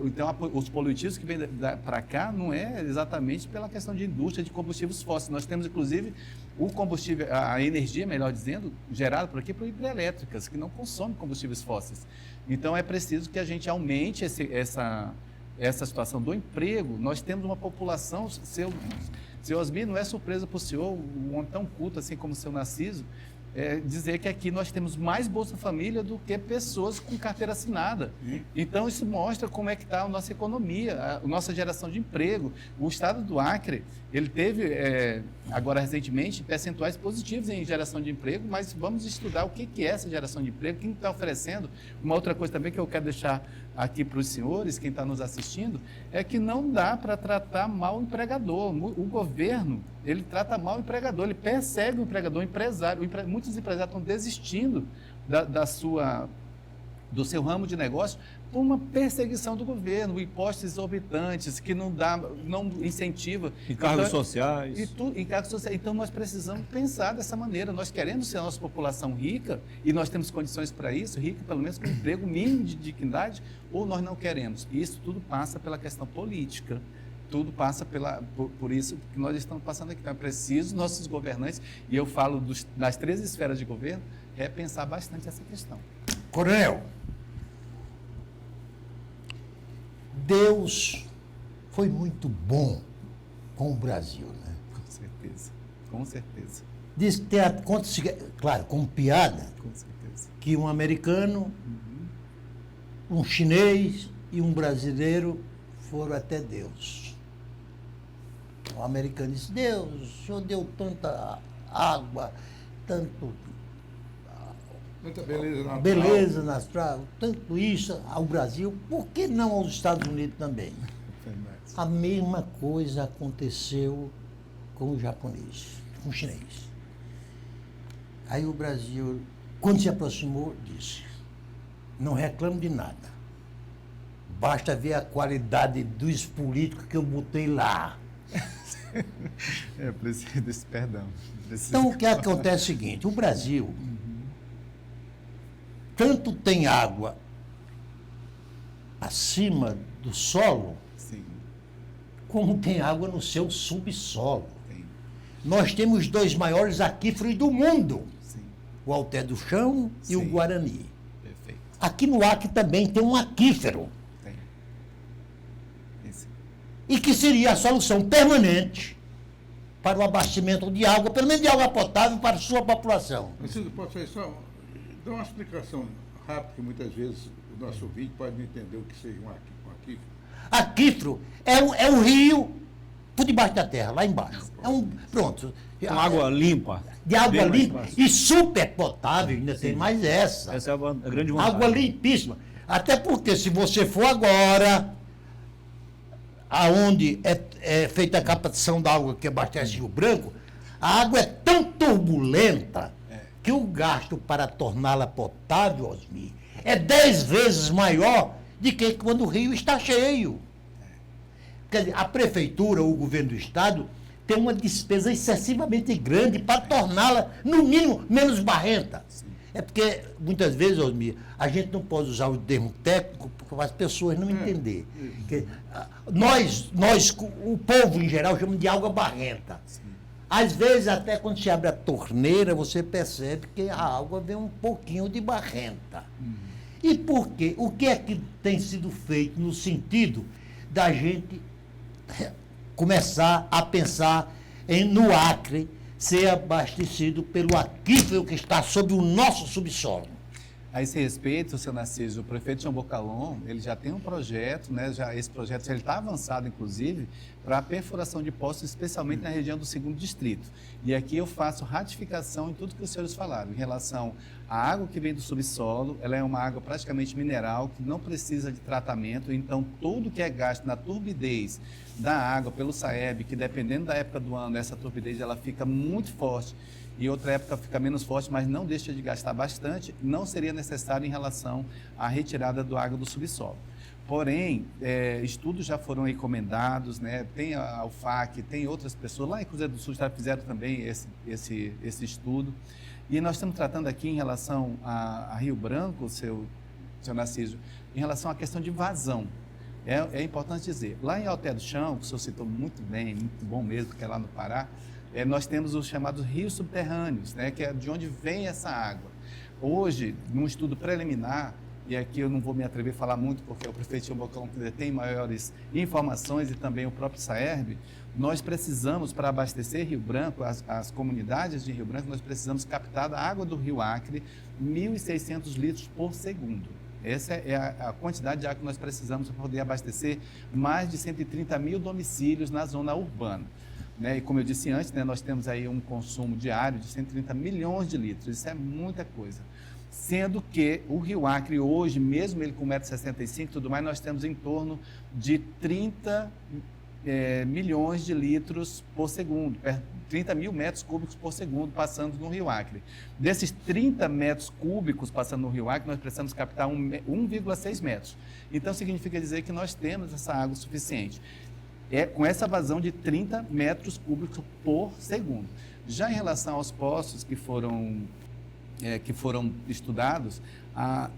Então, os polutivos que vêm para cá não é exatamente pela questão de indústria de combustíveis fósseis. Nós temos, inclusive, o combustível, a energia, melhor dizendo, gerada por aqui por hidrelétricas, que não consomem combustíveis fósseis. Então, é preciso que a gente aumente essa situação do emprego. Nós temos uma população, seu Osmir, não é surpresa para o senhor, um homem tão culto assim como o seu Narciso, dizer que aqui nós temos mais Bolsa Família do que pessoas com carteira assinada. Então, isso mostra como é que está a nossa economia, a nossa geração de emprego. O estado do Acre, ele teve, agora recentemente, percentuais positivos em geração de emprego, mas vamos estudar o que é essa geração de emprego, quem está oferecendo. Uma outra coisa também que eu quero deixar aqui para os senhores, quem está nos assistindo, é que não dá para tratar mal o empregador. O governo, ele trata mal o empregador, ele persegue o empregador, o empresário. Muitos empresários estão desistindo do seu ramo de negócio por uma perseguição do governo, impostos exorbitantes que não incentiva. Encargos sociais. Encargos sociais. Então, nós precisamos pensar dessa maneira. Nós queremos ser a nossa população rica, e nós temos condições para isso, rica pelo menos com emprego mínimo de dignidade, ou nós não queremos. Isso tudo passa pela questão política. Tudo passa por isso que nós estamos passando aqui. Então, é preciso nossos governantes, e eu falo das 3 esferas de governo, repensar bastante essa questão. Coronel, Deus foi muito bom com o Brasil, né? Com certeza, com certeza. Diz que tem claro, como piada, Com certeza. que um americano, um chinês e um brasileiro foram até Deus. O americano disse: Deus, o senhor deu tanta água, Muita beleza natural. beleza natural, tanto isso ao Brasil, por que não aos Estados Unidos também? A mesma coisa aconteceu com o japonês, com o chinês. Aí o Brasil, quando se aproximou, disse: não reclamo de nada. Basta ver a qualidade dos políticos que eu botei lá. Preciso desse perdão. Então, o que acontece é o seguinte: o Brasil tanto tem água acima do solo, Sim. como tem água no seu subsolo. Tem. Nós temos os 2 maiores aquíferos do mundo, Sim. o Alté do Chão e o Sim. Guarani. Perfeito. Aqui no Acre também tem um aquífero, Tem. Esse. e que seria a solução permanente para o abastecimento de água, pelo menos de água potável para a sua população. Preciso, posso aí só dar uma explicação rápida, que muitas vezes o nosso ouvinte pode não entender o que seja um aquífero. Aquífero é um rio por debaixo da terra, lá embaixo. Pronto. Com água limpa. De água Bem mais limpa fácil. e super potável, ainda tem mais essa. Essa é a grande vantagem. Água limpíssima. Até porque se você for agora aonde é feita a captação da água que abastece Rio Branco, a água é tão turbulenta que o gasto para torná-la potável, Osmir, é 10 vezes maior do que quando o rio está cheio. Quer dizer, a prefeitura ou o governo do estado tem uma despesa excessivamente grande para torná-la, no mínimo, menos barrenta. É porque, muitas vezes, Osmir, a gente não pode usar o termo técnico porque as pessoas não entenderem. Nós, o povo em geral, chamamos de água barrenta. Às vezes, até quando se abre a torneira, você percebe que a água vem um pouquinho de barrenta. E por quê? O que é que tem sido feito no sentido da gente começar a pensar no Acre ser abastecido pelo aquífero que está sob o nosso subsolo? A esse respeito, seu Narciso, o prefeito João Bocalon, ele já tem um projeto, né? Esse projeto está avançado, inclusive, para a perfuração de poços, especialmente na região do 2º Distrito. E aqui eu faço ratificação em tudo que os senhores falaram, em relação à água que vem do subsolo. Ela é uma água praticamente mineral, que não precisa de tratamento, então tudo que é gasto na turbidez da água pelo SAEB, que dependendo da época do ano, essa turbidez ela fica muito forte, e outra época fica menos forte, mas não deixa de gastar bastante, não seria necessário em relação à retirada da água do subsolo. Porém, estudos já foram recomendados, né? Tem a UFAC, tem outras pessoas, lá em Cruzeiro do Sul já fizeram também esse estudo. E nós estamos tratando aqui em relação a Rio Branco, seu Narciso, em relação à questão de vazão. É importante dizer, lá em Alter do Chão, que o senhor citou muito bem, muito bom mesmo, que é lá no Pará, nós temos os chamados rios subterrâneos, né? Que é de onde vem essa água. Hoje, num estudo preliminar, e aqui eu não vou me atrever a falar muito, porque o prefeito Timbocão tem maiores informações e também o próprio Saerb, nós precisamos, para abastecer Rio Branco, as comunidades de Rio Branco, nós precisamos captar da água do Rio Acre 1.600 litros por segundo. Essa é a quantidade de água que nós precisamos para poder abastecer mais de 130 mil domicílios na zona urbana. Né? E como eu disse antes, né, nós temos aí um consumo diário de 130 milhões de litros, isso é muita coisa. Sendo que o Rio Acre hoje, mesmo ele com 1,65 m e tudo mais, nós temos em torno de 30 milhões de litros por segundo, 30 mil metros cúbicos por segundo passando no Rio Acre. Desses 30 metros cúbicos passando no Rio Acre, nós precisamos captar 1,6 metros. Então, significa dizer que nós temos essa água suficiente. Com essa vazão de 30 metros cúbicos por segundo. Já em relação aos poços que foram estudados,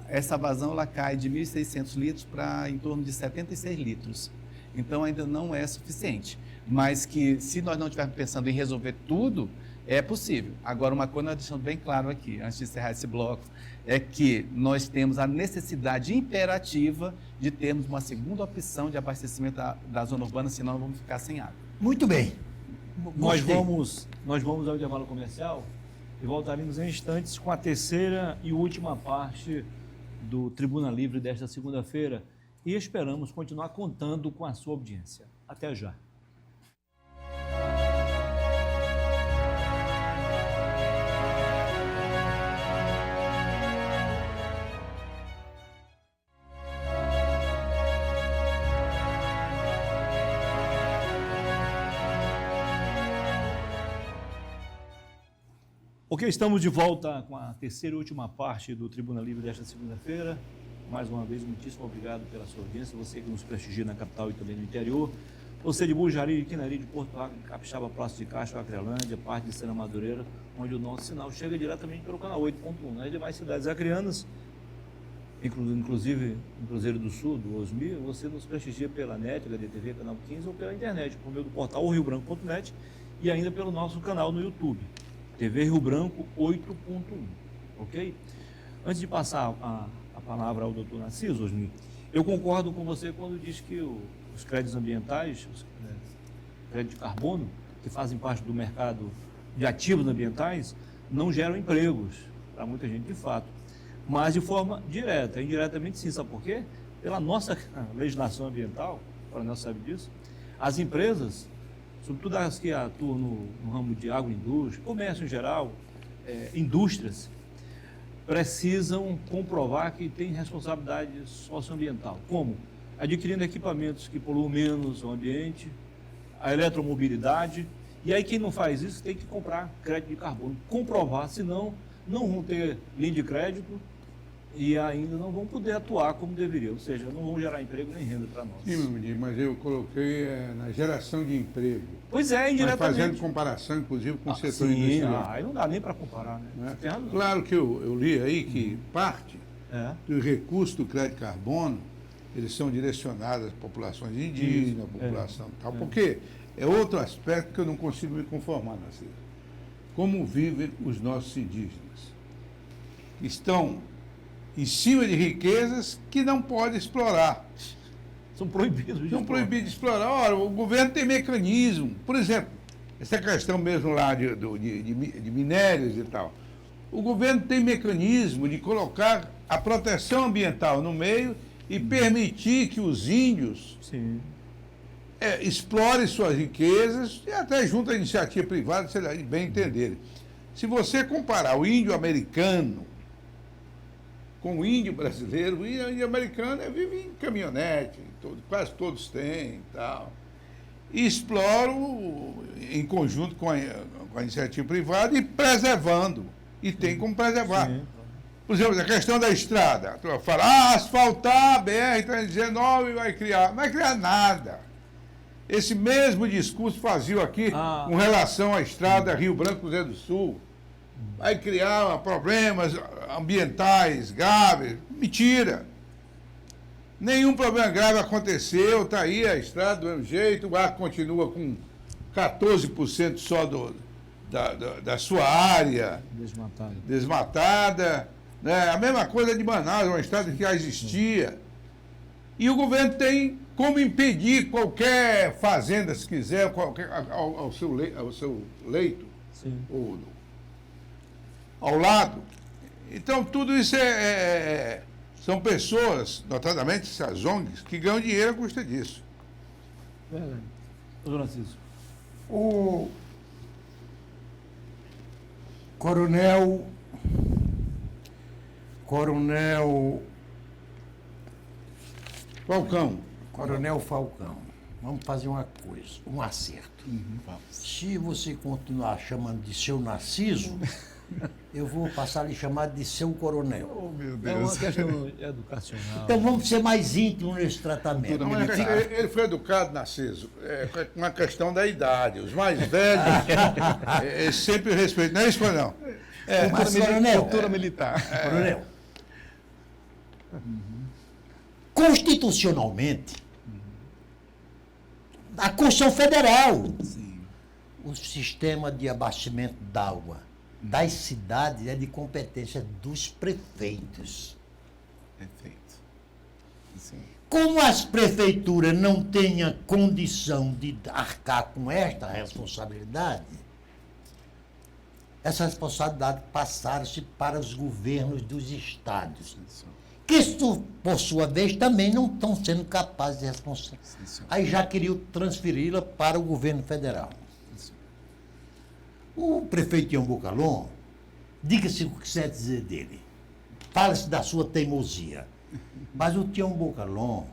essa vazão ela cai de 1.600 litros para em torno de 76 litros. Então, ainda não é suficiente. Mas que, se nós não estivermos pensando em resolver tudo, é possível. Agora, uma coisa nós deixamos bem claro aqui, antes de encerrar esse bloco, é que nós temos a necessidade imperativa de termos uma segunda opção de abastecimento da zona urbana, senão nós vamos ficar sem água. Muito bem. Nós vamos ao intervalo comercial e voltaremos em instantes com a terceira e última parte do Tribuna Livre desta segunda-feira e esperamos continuar contando com a sua audiência. Até já. Ok, estamos de volta com a terceira e última parte do Tribuna Livre desta segunda-feira. Mais uma vez, muitíssimo obrigado pela sua audiência, você que nos prestigia na capital e também no interior, você de Bujari, de Quinari, de Porto Alegre, Capixaba, Praça de Castro, Acrelândia, parte de Serra Madureira, onde o nosso sinal chega diretamente pelo canal 8.1. Nas demais cidades acreanas, inclusive em Cruzeiro do Sul, do Osmir, você nos prestigia pela NET, HDTV, canal 15, ou pela internet, por meio do portal riobranco.net e ainda pelo nosso canal no YouTube, TV Rio Branco 8.1, ok? Antes de passar a palavra ao doutor Narciso, Osmir, eu concordo com você quando diz que os créditos ambientais, os créditos de carbono, que fazem parte do mercado de ativos ambientais, não geram empregos para muita gente de fato, mas de forma direta, indiretamente sim, sabe por quê? Pela nossa legislação ambiental, o Coronel sabe disso, as empresas, sobretudo as que atuam no ramo de agroindústria, comércio em geral, indústrias, precisam comprovar que tem responsabilidade socioambiental. Como? Adquirindo equipamentos que poluam menos o ambiente, a eletromobilidade, e aí quem não faz isso tem que comprar crédito de carbono, comprovar, senão não vão ter linha de crédito e ainda não vão poder atuar como deveriam, ou seja, não vão gerar emprego nem renda para nós. Sim, meu menino, mas eu coloquei na geração de emprego. Pois é, indiretamente. Mas fazendo comparação, inclusive, com o setor sim, industrial. Aí não dá nem para comparar, né? Você tem razão. Claro que eu li aí que parte dos recursos do crédito carbono, eles são direcionados às populações indígenas, à população tal, porque é outro aspecto que eu não consigo me conformar, Narciso. Como vivem os nossos indígenas? Estão em cima de riquezas que não podem explorar. São proibidos de São proibidos de explorar. Ora, o governo tem mecanismo. Por exemplo, essa questão mesmo lá de minérios e tal. O governo tem mecanismo de colocar a proteção ambiental no meio e permitir que os índios explorem suas riquezas e até junto à iniciativa privada, se eles bem entenderem. Se você comparar o índio americano com o índio brasileiro, o índio americano vive em caminhonete, quase todos têm e tal. E exploram em conjunto com a iniciativa privada e preservando. E tem como preservar. Sim. Por exemplo, a questão da estrada. A turma fala, asfaltar a BR-319 vai criar. Não vai criar nada. Esse mesmo discurso fazia aqui com relação à estrada Rio Branco-Zé do Sul. Vai criar problemas ambientais graves. Mentira. Nenhum problema grave aconteceu, está aí a estrada do mesmo jeito, o ar continua com 14% só da sua área desmatada. Né? A mesma coisa de Manaus, uma estrada que já existia. E o governo tem como impedir qualquer fazenda, se quiser, ao seu leito, ou ao lado. Então, tudo isso são pessoas, notadamente essas ONGs, que ganham dinheiro à custa disso. Verdade. Doutor Narciso. O Coronel Falcão, vamos fazer uma coisa, um acerto. Se você continuar chamando de seu Narciso, eu vou passar a lhe chamar de seu coronel. Oh, meu É uma Deus. questão educacional. Então vamos ser mais íntimos nesse tratamento. Não, ele foi educado, Narciso, com uma questão da idade. Os mais velhos sempre respeitam. Não é isso, não? Mas, coronel, Cultura militar. coronel, constitucionalmente, a Constituição Federal, o sistema de abastecimento d'água das cidades é de competência dos prefeitos. Perfeito. Sim. Como as prefeituras não têm a condição de arcar com esta responsabilidade, essa responsabilidade passaram-se para os governos dos estados, que, por sua vez, também não estão sendo capazes de responder. Aí já queriam transferi-la para o governo federal. O prefeito Tião Bocalon, diga-se o que quiser dizer dele, fala-se da sua teimosia, mas o Tião Bocalon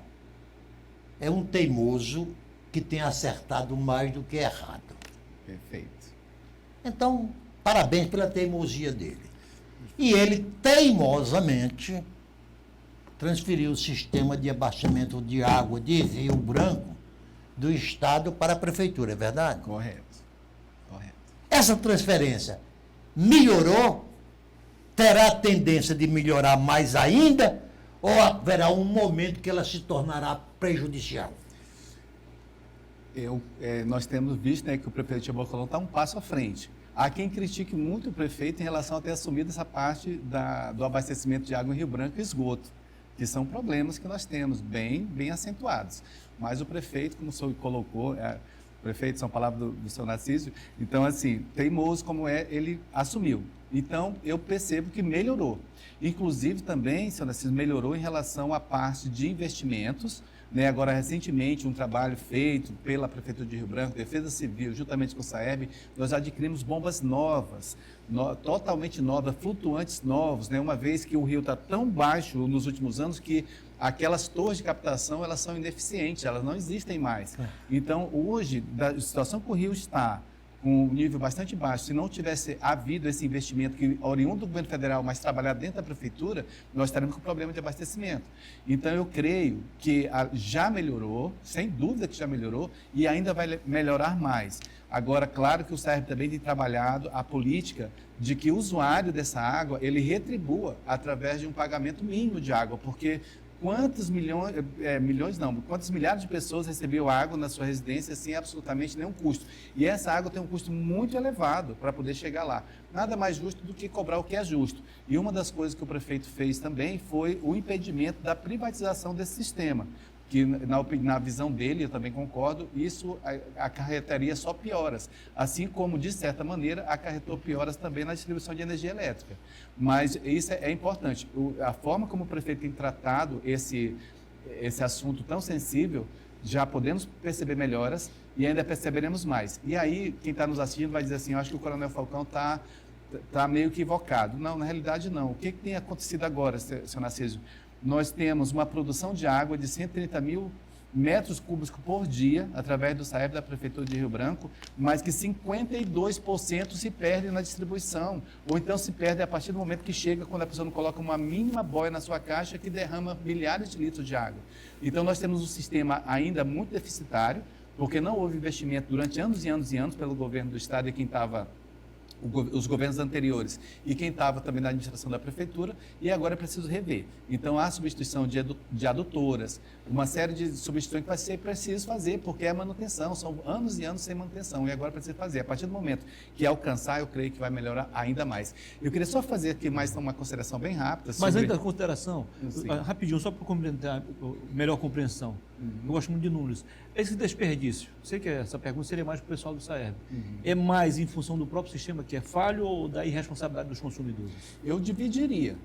é um teimoso que tem acertado mais do que errado. Perfeito. Então, parabéns pela teimosia dele. E ele teimosamente transferiu o sistema de abastecimento de água de Rio Branco do Estado para a Prefeitura, é verdade? Correto. Essa transferência melhorou? Terá a tendência de melhorar mais ainda? Ou haverá um momento que ela se tornará prejudicial? Nós temos visto, né, que o prefeito de Bocolão está um passo à frente. Há quem critique muito o prefeito em relação a ter assumido essa parte do abastecimento de água em Rio Branco e esgoto, que são problemas que nós temos bem acentuados. Mas o prefeito, como o senhor colocou, prefeito, são palavras do seu Narciso, então, assim, teimoso como ele assumiu. Então, eu percebo que melhorou. Inclusive, também, seu Narciso, melhorou em relação à parte de investimentos, né? Agora, recentemente, um trabalho feito pela Prefeitura de Rio Branco, Defesa Civil, juntamente com o SAEB, nós adquirimos bombas novas, totalmente novas, flutuantes novos, né? Uma vez que o rio está tão baixo nos últimos anos que aquelas torres de captação, elas são ineficientes, elas não existem mais. Então, hoje, da situação que o rio está, com um nível bastante baixo, se não tivesse havido esse investimento que oriundo do governo federal, mas trabalhar dentro da prefeitura, nós estaremos com problema de abastecimento. Então, eu creio que já melhorou, sem dúvida que já melhorou, e ainda vai melhorar mais. Agora, claro que o SAEB também tem trabalhado a política de que o usuário dessa água, ele retribua através de um pagamento mínimo de água, porque quantos milhares de pessoas recebiam água na sua residência sem absolutamente nenhum custo. E essa água tem um custo muito elevado para poder chegar lá. Nada mais justo do que cobrar o que é justo. E uma das coisas que o prefeito fez também foi o impedimento da privatização desse sistema, que na visão dele, eu também concordo, isso acarretaria só pioras, assim como, de certa maneira, acarretou pioras também na distribuição de energia elétrica. Mas isso é importante. A forma como o prefeito tem tratado esse assunto tão sensível, já podemos perceber melhoras e ainda perceberemos mais. E aí, quem está nos assistindo vai dizer assim, eu acho que o Coronel Falcão está meio equivocado. Não, na realidade não. O que tem acontecido agora, seu Narciso? Nós temos uma produção de água de 130 mil metros cúbicos por dia, através do SAEB da Prefeitura de Rio Branco, mas que 52% se perde na distribuição, ou então se perde a partir do momento que chega, quando a pessoa não coloca uma mínima boia na sua caixa, que derrama milhares de litros de água. Então, nós temos um sistema ainda muito deficitário, porque não houve investimento durante anos e anos e anos pelo governo do Estado e quem estava os governos anteriores e quem estava também na administração da prefeitura, e agora é preciso rever. Então, há substituição de adutoras, uma série de substituições que vai ser preciso fazer, porque é manutenção, são anos e anos sem manutenção, e agora precisa fazer. A partir do momento que alcançar, eu creio que vai melhorar ainda mais. Eu queria só fazer aqui mais uma consideração bem rápida. Mas antes da consideração, Sim. rapidinho, só para complementar melhor compreensão. Eu gosto muito de números. Esse desperdício, sei que essa pergunta seria mais para o pessoal do SAEB, é mais em função do próprio sistema que é falho ou da irresponsabilidade dos consumidores? Eu dividiria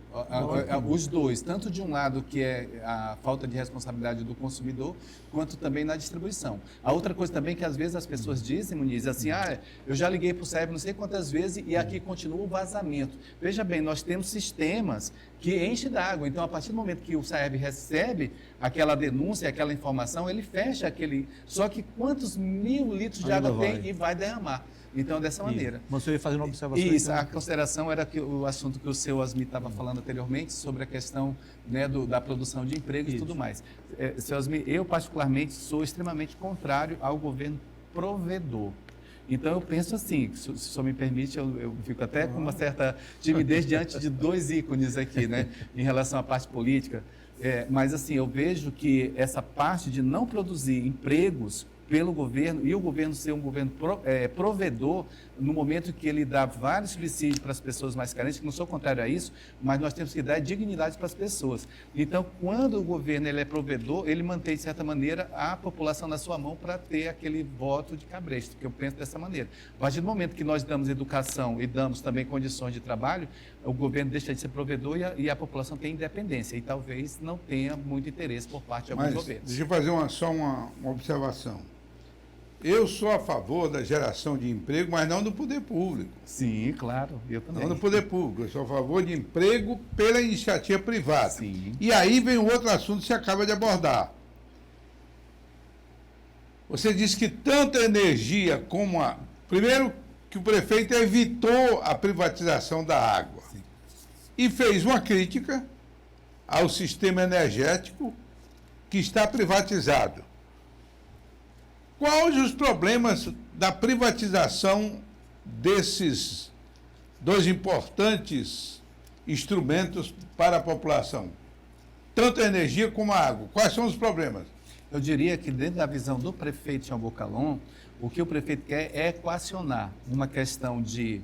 os dois, tanto de um lado que é a falta de responsabilidade do consumidor, quanto também na distribuição. A outra coisa também que às vezes as pessoas dizem, Muniz, assim, eu já liguei para o SAEB não sei quantas vezes e aqui continua o vazamento. Veja bem, nós temos sistemas que enchem d'água, então a partir do momento que o SAEB recebe aquela denúncia, aquela informação, ele fecha aquele... Só que quantos mil litros de água tem e vai derramar. Então, dessa maneira. Você ia fazer uma observação? Isso, a consideração era o assunto que o seu Osmi estava falando anteriormente, sobre a questão, né, da produção de empregos e tudo mais. Seu Osmi, eu particularmente sou extremamente contrário ao governo provedor. Então, eu penso assim, se o senhor me permite, eu fico até com uma certa timidez diante de dois ícones aqui, né, em relação à parte política. Mas, assim, eu vejo que essa parte de não produzir empregos pelo governo, e o governo ser um governo provedor, no momento que ele dá vários subsídios para as pessoas mais carentes, que não sou contrário a isso, mas nós temos que dar dignidade para as pessoas. Então, quando o governo ele é provedor, ele mantém, de certa maneira, a população na sua mão para ter aquele voto de cabresto, que eu penso dessa maneira. A partir do momento que nós damos educação e damos também condições de trabalho, o governo deixa de ser provedor e a população tem independência, e talvez não tenha muito interesse por parte de alguns governos. Deixa eu fazer só uma observação. Eu sou a favor da geração de emprego, mas não do poder público. Sim, claro, eu também. Não do poder público. Eu sou a favor de emprego pela iniciativa privada. Sim. E aí vem o outro assunto que você acaba de abordar. Você disse que tanta energia como a... Primeiro, que o prefeito evitou a privatização da água. Sim. E fez uma crítica ao sistema energético que está privatizado. Quais os problemas da privatização desses dois importantes instrumentos para a população? Tanto a energia como a água. Quais são os problemas? Eu diria que, dentro da visão do prefeito Jean Bocalon, o que o prefeito quer é equacionar uma questão de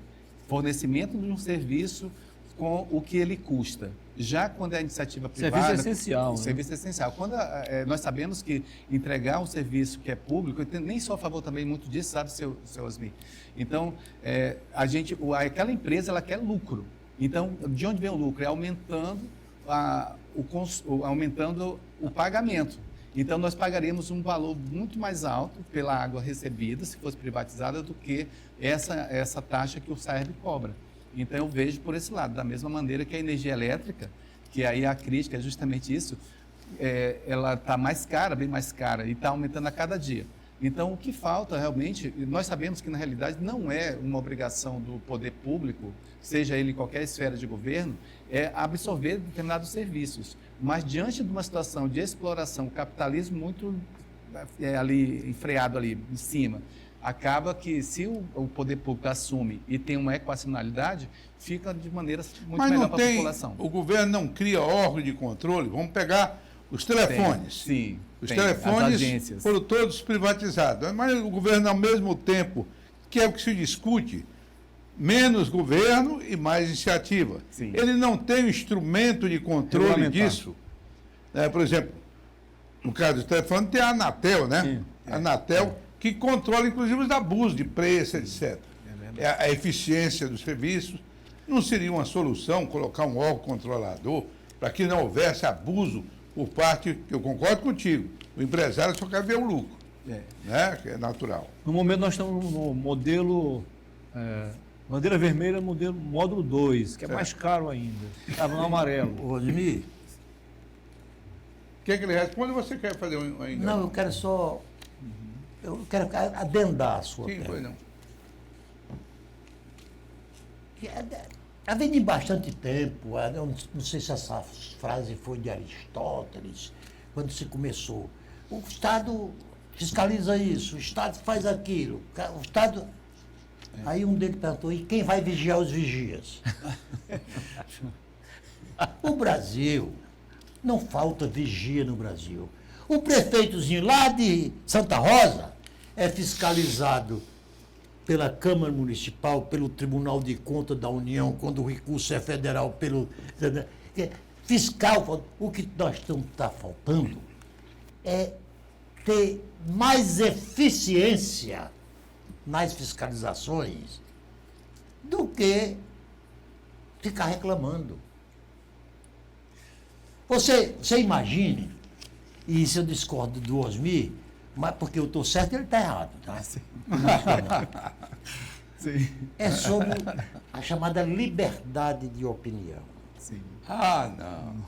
fornecimento de um serviço com o que ele custa. Já quando é a iniciativa privada... Serviço essencial. Serviço essencial. Quando nós sabemos que entregar um serviço que é público, eu nem sou a favor também muito disso, sabe, seu Osmi? Então, aquela empresa, ela quer lucro. Então, de onde vem o lucro? É aumentando o pagamento. Então, nós pagaríamos um valor muito mais alto pela água recebida, se fosse privatizada, do que essa taxa que o SAEB cobra. Então, eu vejo por esse lado, da mesma maneira que a energia elétrica, que aí a crítica é justamente isso, ela está mais cara, bem mais cara, e está aumentando a cada dia. Então, o que falta realmente, nós sabemos que na realidade não é uma obrigação do poder público, seja ele em qualquer esfera de governo, é absorver determinados serviços. Mas diante de uma situação de exploração, capitalismo muito ali, enfreado ali em cima, acaba que se o poder público assume e tem uma equacionalidade, fica de maneira muito melhor para a população. O governo não cria órgão de controle? Vamos pegar os telefones. Sim. Os telefones foram todos privatizados. Mas o governo, ao mesmo tempo, que é o que se discute, menos governo e mais iniciativa. Sim. Ele não tem um instrumento de controle disso. Por exemplo, no caso do telefone, tem a Anatel, né? Sim. A Anatel, que controla, inclusive, os abusos de preço, etc. A eficiência dos serviços. Não seria uma solução colocar um órgão controlador para que não houvesse abuso por parte, que eu concordo contigo, o empresário só quer ver o lucro, né? Que é natural. No momento nós estamos no modelo bandeira vermelha, módulo 2, que é mais caro ainda. Estava no amarelo. Ô, Ademir, Quer que ele responda ou você quer fazer ainda? Não, eu quero só... Eu quero adendar a sua Sim, pergunta. pois não. Já vem de bastante tempo, eu não sei se essa frase foi de Aristóteles, quando se começou. O Estado fiscaliza isso, o Estado faz aquilo, o Estado... Aí um deles perguntou, e quem vai vigiar os vigias? O Brasil, não falta vigia no Brasil. O prefeitozinho lá de Santa Rosa é fiscalizado pela Câmara Municipal, pelo Tribunal de Contas da União, quando o recurso é federal, pelo... Fiscal, o que nós está faltando é ter mais eficiência nas fiscalizações do que ficar reclamando. Você imagine, e isso eu discordo do Osmir, mas porque eu estou certo e ele está errado, tá? Sim. É sobre a chamada liberdade de opinião. Sim. Não.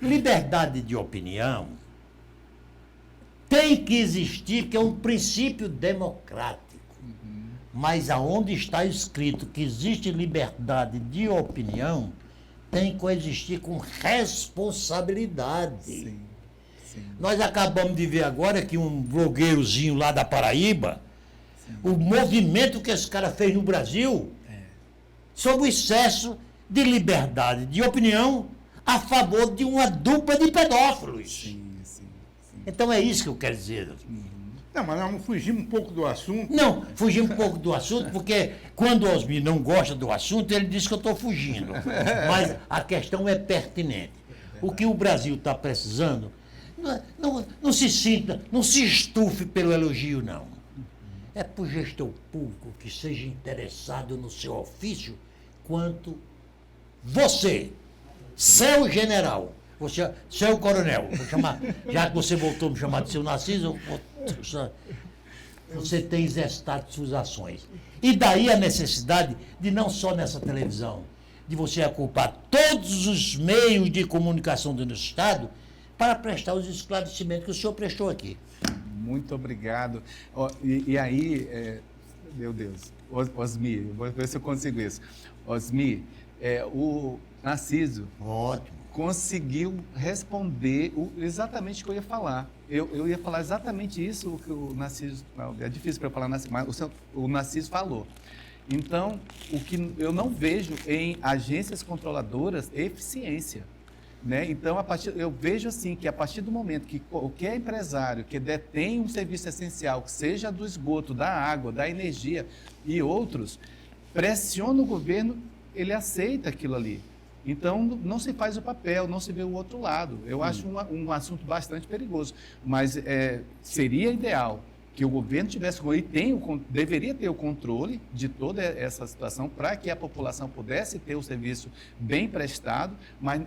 Liberdade de opinião tem que existir, porque é um princípio democrático. Mas aonde está escrito que existe liberdade de opinião, tem que coexistir com responsabilidade. Sim. Nós acabamos de ver agora que um blogueirozinho lá da Paraíba, o movimento que esse cara fez no Brasil, sobre o excesso de liberdade de opinião a favor de uma dupla de pedófilos. Sim. Então é isso que eu quero dizer. Não, mas nós vamos fugir um pouco do assunto. Não, fugir um pouco do assunto, porque quando o Osmir não gosta do assunto, ele diz que eu estou fugindo. Mas a questão é pertinente. O que o Brasil está precisando, não se sinta, não se estufe pelo elogio, não. É por gestor público que seja interessado no seu ofício, quanto você, seu general, você, seu coronel, vou chamar, já que você voltou a me chamar de seu Narciso, você tem exercitado suas ações. E daí a necessidade de não só nessa televisão, de você ocupar todos os meios de comunicação do nosso Estado para prestar os esclarecimentos que o senhor prestou aqui. Muito obrigado. E aí, meu Deus, Osmir, vou ver se eu consigo isso. Osmir, o Narciso conseguiu responder exatamente o que eu ia falar. Eu ia falar exatamente isso que o Narciso... É difícil para eu falar, mas o Narciso falou. Então, o que eu não vejo em agências controladoras é eficiência. Né? Então, eu vejo assim que a partir do momento que qualquer empresário que detém um serviço essencial, que seja do esgoto, da água, da energia e outros, pressiona o governo, ele aceita aquilo ali. Então, não se faz o papel, não se vê o outro lado. Eu acho um assunto bastante perigoso, mas seria ideal que o governo tivesse, e deveria ter o controle de toda essa situação para que a população pudesse ter o serviço bem prestado, mas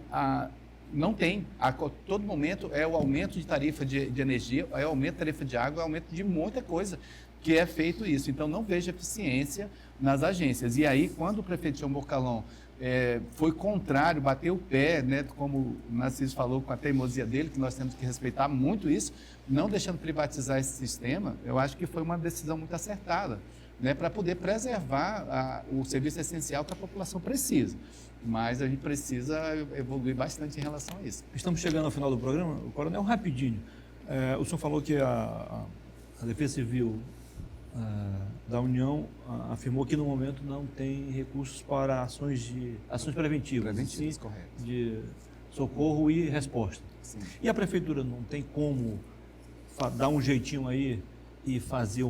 não tem. A todo momento é o aumento de tarifa de energia, é o aumento de tarifa de água, é o aumento de muita coisa que é feito isso. Então, não vejo eficiência nas agências. E aí, quando o prefeito João Bocalon foi contrário, bateu o pé, né, como o Narciso falou, com a teimosia dele, que nós temos que respeitar muito isso, não deixando privatizar esse sistema, eu acho que foi uma decisão muito acertada, né, para poder preservar o serviço essencial que a população precisa. Mas a gente precisa evoluir bastante em relação a isso. Estamos chegando ao final do programa. O coronel, rapidinho. O senhor falou que a Defesa Civil da União afirmou que no momento não tem recursos para ações preventivas, sim, correto. De socorro e resposta. Sim. E a prefeitura não tem como dar um jeitinho aí e fazer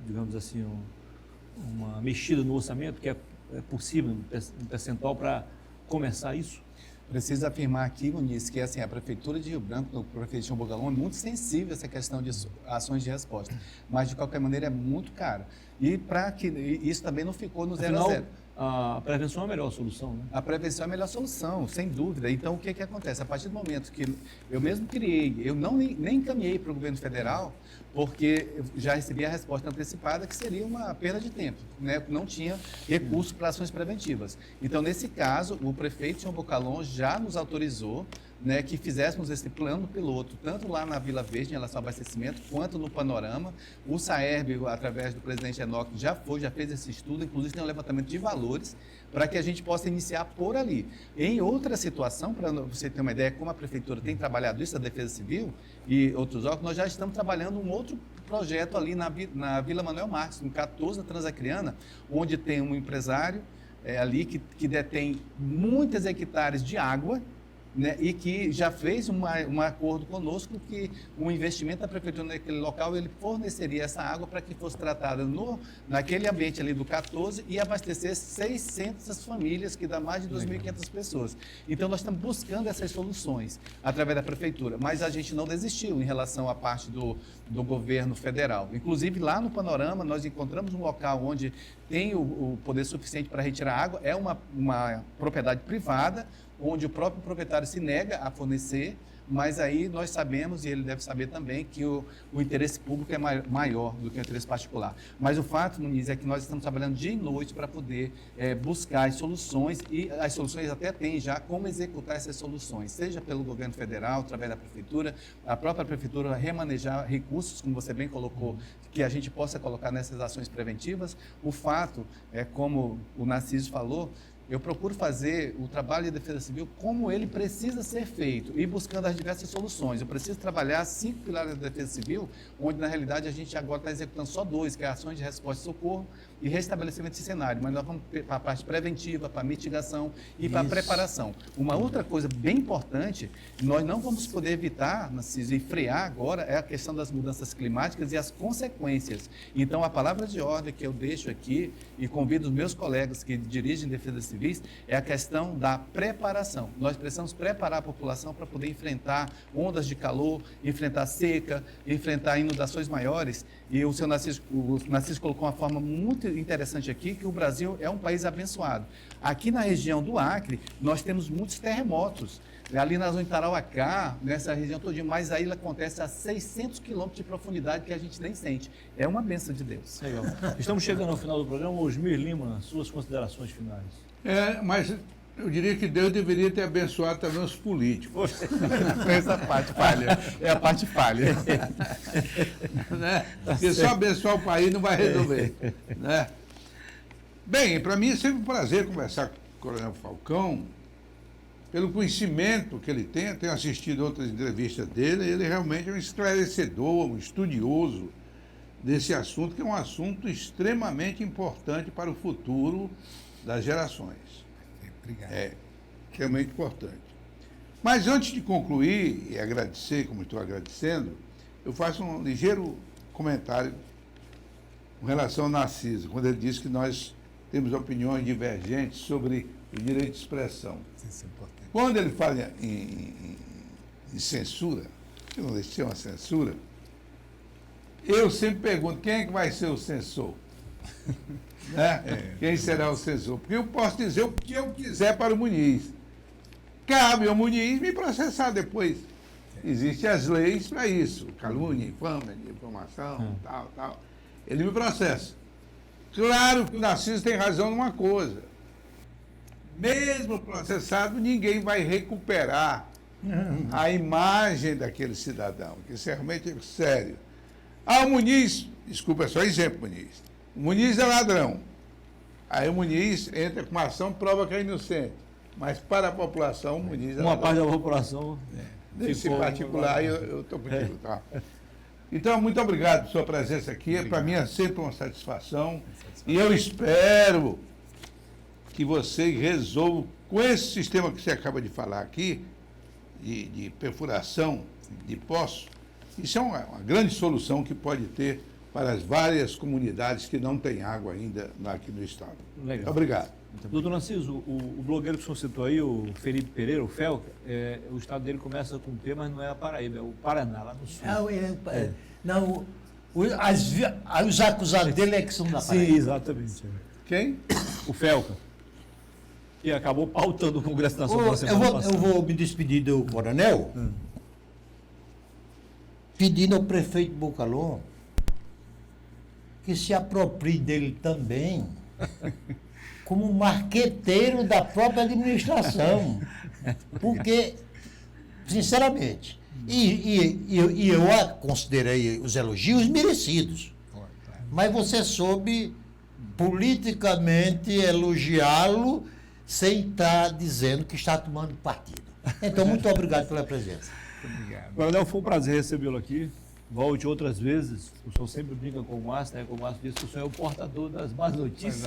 digamos assim, uma mexida no orçamento, que é possível, um percentual para começar isso? Preciso afirmar aqui, Muniz, que assim, a Prefeitura de Rio Branco, o prefeito João Bocalon, é muito sensível a essa questão de ações de resposta, mas de qualquer maneira é muito caro. E para que isso também não ficou no 0 a 0. A prevenção é a melhor solução, né? A prevenção é a melhor solução, sem dúvida. Então, o que acontece? A partir do momento que eu mesmo criei, eu nem encaminhei para o governo federal, porque eu já recebi a resposta antecipada, que seria uma perda de tempo, né? Não tinha recurso para ações preventivas. Então, nesse caso, o prefeito João Bocalon já nos autorizou né, que fizéssemos esse plano piloto, tanto lá na Vila Verde, em relação ao abastecimento, quanto no Panorama. O Saerb, através do presidente Enoque, já fez esse estudo, inclusive tem um levantamento de valores, para que a gente possa iniciar por ali. Em outra situação, para você ter uma ideia como a Prefeitura tem trabalhado isso, a Defesa Civil e outros órgãos, nós já estamos trabalhando um outro projeto ali na Vila Manuel Marques, no 14 da Transacriana, onde tem um empresário ali que detém muitas hectares de água, né, e que já fez um acordo conosco que o investimento da prefeitura naquele local, ele forneceria essa água para que fosse tratada naquele ambiente ali do 14 e abastecer 600 famílias, que dá mais de 2.500 pessoas. Então, nós estamos buscando essas soluções através da prefeitura, mas a gente não desistiu em relação à parte do governo federal. Inclusive, lá no Panorama, nós encontramos um local onde tem o poder suficiente para retirar água, é uma propriedade privada, onde o próprio proprietário se nega a fornecer, mas aí nós sabemos, e ele deve saber também, que o interesse público é maior do que o interesse particular. Mas o fato, Muniz, é que nós estamos trabalhando dia e noite para poder buscar as soluções, e as soluções até têm já como executar essas soluções, seja pelo governo federal, através da prefeitura, a própria prefeitura remanejar recursos, como você bem colocou, que a gente possa colocar nessas ações preventivas. O fato, como o Narciso falou, eu procuro fazer o trabalho de defesa civil como ele precisa ser feito e buscando as diversas soluções. Eu preciso trabalhar 5 pilares da defesa civil, onde na realidade a gente agora está executando só 2, que é ações de resposta e socorro e restabelecimento de cenário. Mas nós vamos para a parte preventiva, para a mitigação e para a preparação. Uma outra coisa bem importante, nós não vamos poder evitar, Narciso, e frear agora, é a questão das mudanças climáticas e as consequências. Então, a palavra de ordem que eu deixo aqui e convido os meus colegas que dirigem defesa civil é a questão da preparação. Nós precisamos preparar a população para poder enfrentar ondas de calor, enfrentar seca, enfrentar inundações maiores. E o Narciso colocou uma forma muito interessante aqui, que o Brasil é um país abençoado. Aqui na região do Acre, nós temos muitos terremotos. Ali na zona de Tarauacá, nessa região todinha, mas aí acontece a 600 quilômetros de profundidade que a gente nem sente. É uma bênção de Deus. Legal. Estamos chegando ao final do programa. Osmir Lima, suas considerações finais. Mas eu diria que Deus deveria ter abençoado também os políticos. Essa parte falha. É a parte falha. Né? Porque só abençoar o país não vai resolver. Né? Bem, para mim é sempre um prazer conversar com o Coronel Falcão, pelo conhecimento que ele tem. Eu tenho assistido outras entrevistas dele, ele realmente é um esclarecedor, um estudioso desse assunto, que é um assunto extremamente importante para o futuro das gerações. Obrigado. É realmente importante. Mas antes de concluir e agradecer, como estou agradecendo, eu faço um ligeiro comentário com relação ao Narciso, quando ele diz que nós temos opiniões divergentes sobre o direito de expressão. Isso é importante. Quando ele fala em censura, que não deixa de ser uma censura, eu sempre pergunto, quem é que vai ser o censor? Né? Quem será o censor? Porque eu posso dizer o que eu quiser para o Muniz. Cabe ao Muniz me processar depois. Existem as leis para isso, calúnia, infâmia, difamação, tal. Ele me processa. Claro que o Narciso tem razão numa coisa. Mesmo processado, ninguém vai recuperar a imagem daquele cidadão, que isso é realmente sério. O Muniz, desculpa, é só exemplo, Muniz. O Muniz é ladrão. Aí o Muniz entra com uma ação, prova que é inocente. Mas para a população, o Muniz é Uma ladrão. parte da população. Nesse particular, eu estou contigo, tá? Então, muito obrigado por sua presença aqui. Para mim é sempre uma satisfação. E eu espero que vocês resolvam com esse sistema que você acaba de falar aqui, de perfuração de poços. Isso é uma grande solução que pode ter para as várias comunidades que não têm água ainda aqui no estado. Legal. Muito obrigado. Doutor Narciso, o blogueiro que o senhor citou aí, o Felipe Pereira, o Felca, o estado dele começa com P, mas não é a Paraíba, é o Paraná, lá no sul. Não, os acusados dele é que são da Sim, Paraíba. exatamente. Quem? O Felca, que acabou pautando o Congresso Nacional na semana passada. Eu vou me despedir do coronel, pedindo ao prefeito Bocalon que se aproprie dele também como marqueteiro da própria administração. Porque sinceramente. E eu considerei os elogios merecidos. Mas você soube politicamente elogiá-lo sem estar dizendo que está tomando partido. Então, muito obrigado pela presença. Obrigado. Coronel, foi um prazer recebê-lo aqui. Volte outras vezes. O senhor sempre brinca com o Márcio, né? Com o Márcio diz que o senhor é o portador das más notícias.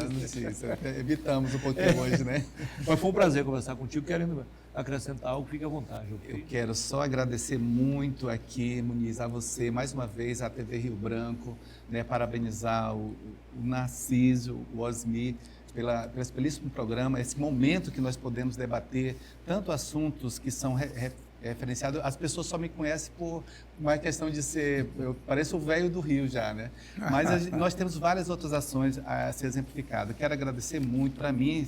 Evitamos um pouquinho hoje, né? Mas foi um prazer conversar contigo. Querendo acrescentar algo, fique à vontade. Eu Okay? quero só agradecer muito aqui, Muniz, a você, mais uma vez, a TV Rio Branco, né, parabenizar o Narciso, o Osmi, pelo esse belíssimo programa, esse momento que nós podemos debater tanto assuntos que são referenciados. As pessoas só me conhecem por uma questão de ser, eu pareço o velho do Rio já, né? Mas nós temos várias outras ações a ser exemplificadas. Quero agradecer muito, para mim,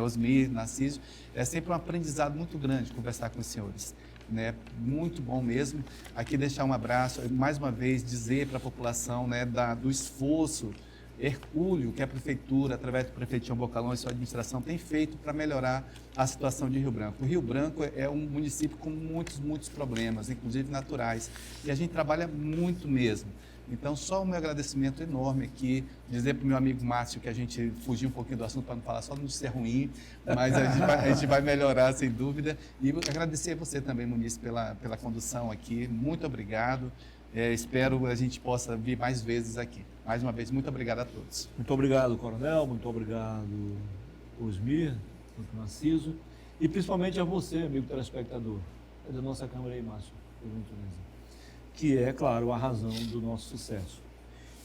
Osmi, Narciso, é sempre um aprendizado muito grande conversar com os senhores. Né, muito bom mesmo. Aqui deixar um abraço, mais uma vez dizer para a população, né, do esforço hercúleo que a Prefeitura, através do prefeito João Bocalão e sua administração, tem feito para melhorar a situação de Rio Branco. O Rio Branco é um município com muitos problemas, inclusive naturais, e a gente trabalha muito mesmo. Então, só o meu agradecimento enorme aqui, dizer para o meu amigo Márcio que a gente fugiu um pouquinho do assunto para não falar só de ser ruim, mas a gente vai melhorar, sem dúvida. E agradecer a você também, Muniz, pela condução aqui. Muito obrigado. Espero a gente possa vir mais vezes aqui. Mais uma vez, muito obrigado a todos. Muito obrigado, Coronel. Muito obrigado, Osmir, muito Narciso. E principalmente a você, amigo telespectador. É da nossa câmera aí, Márcio, por gentileza. Que é, claro, a razão do nosso sucesso.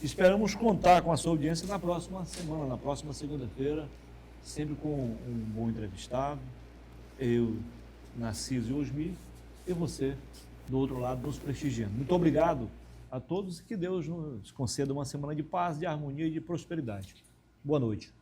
Esperamos contar com a sua audiência na próxima semana, na próxima segunda-feira, sempre com um bom entrevistado, eu, Narciso e Osmi, e você, do outro lado, nos prestigiando. Muito obrigado a todos e que Deus nos conceda uma semana de paz, de harmonia e de prosperidade. Boa noite.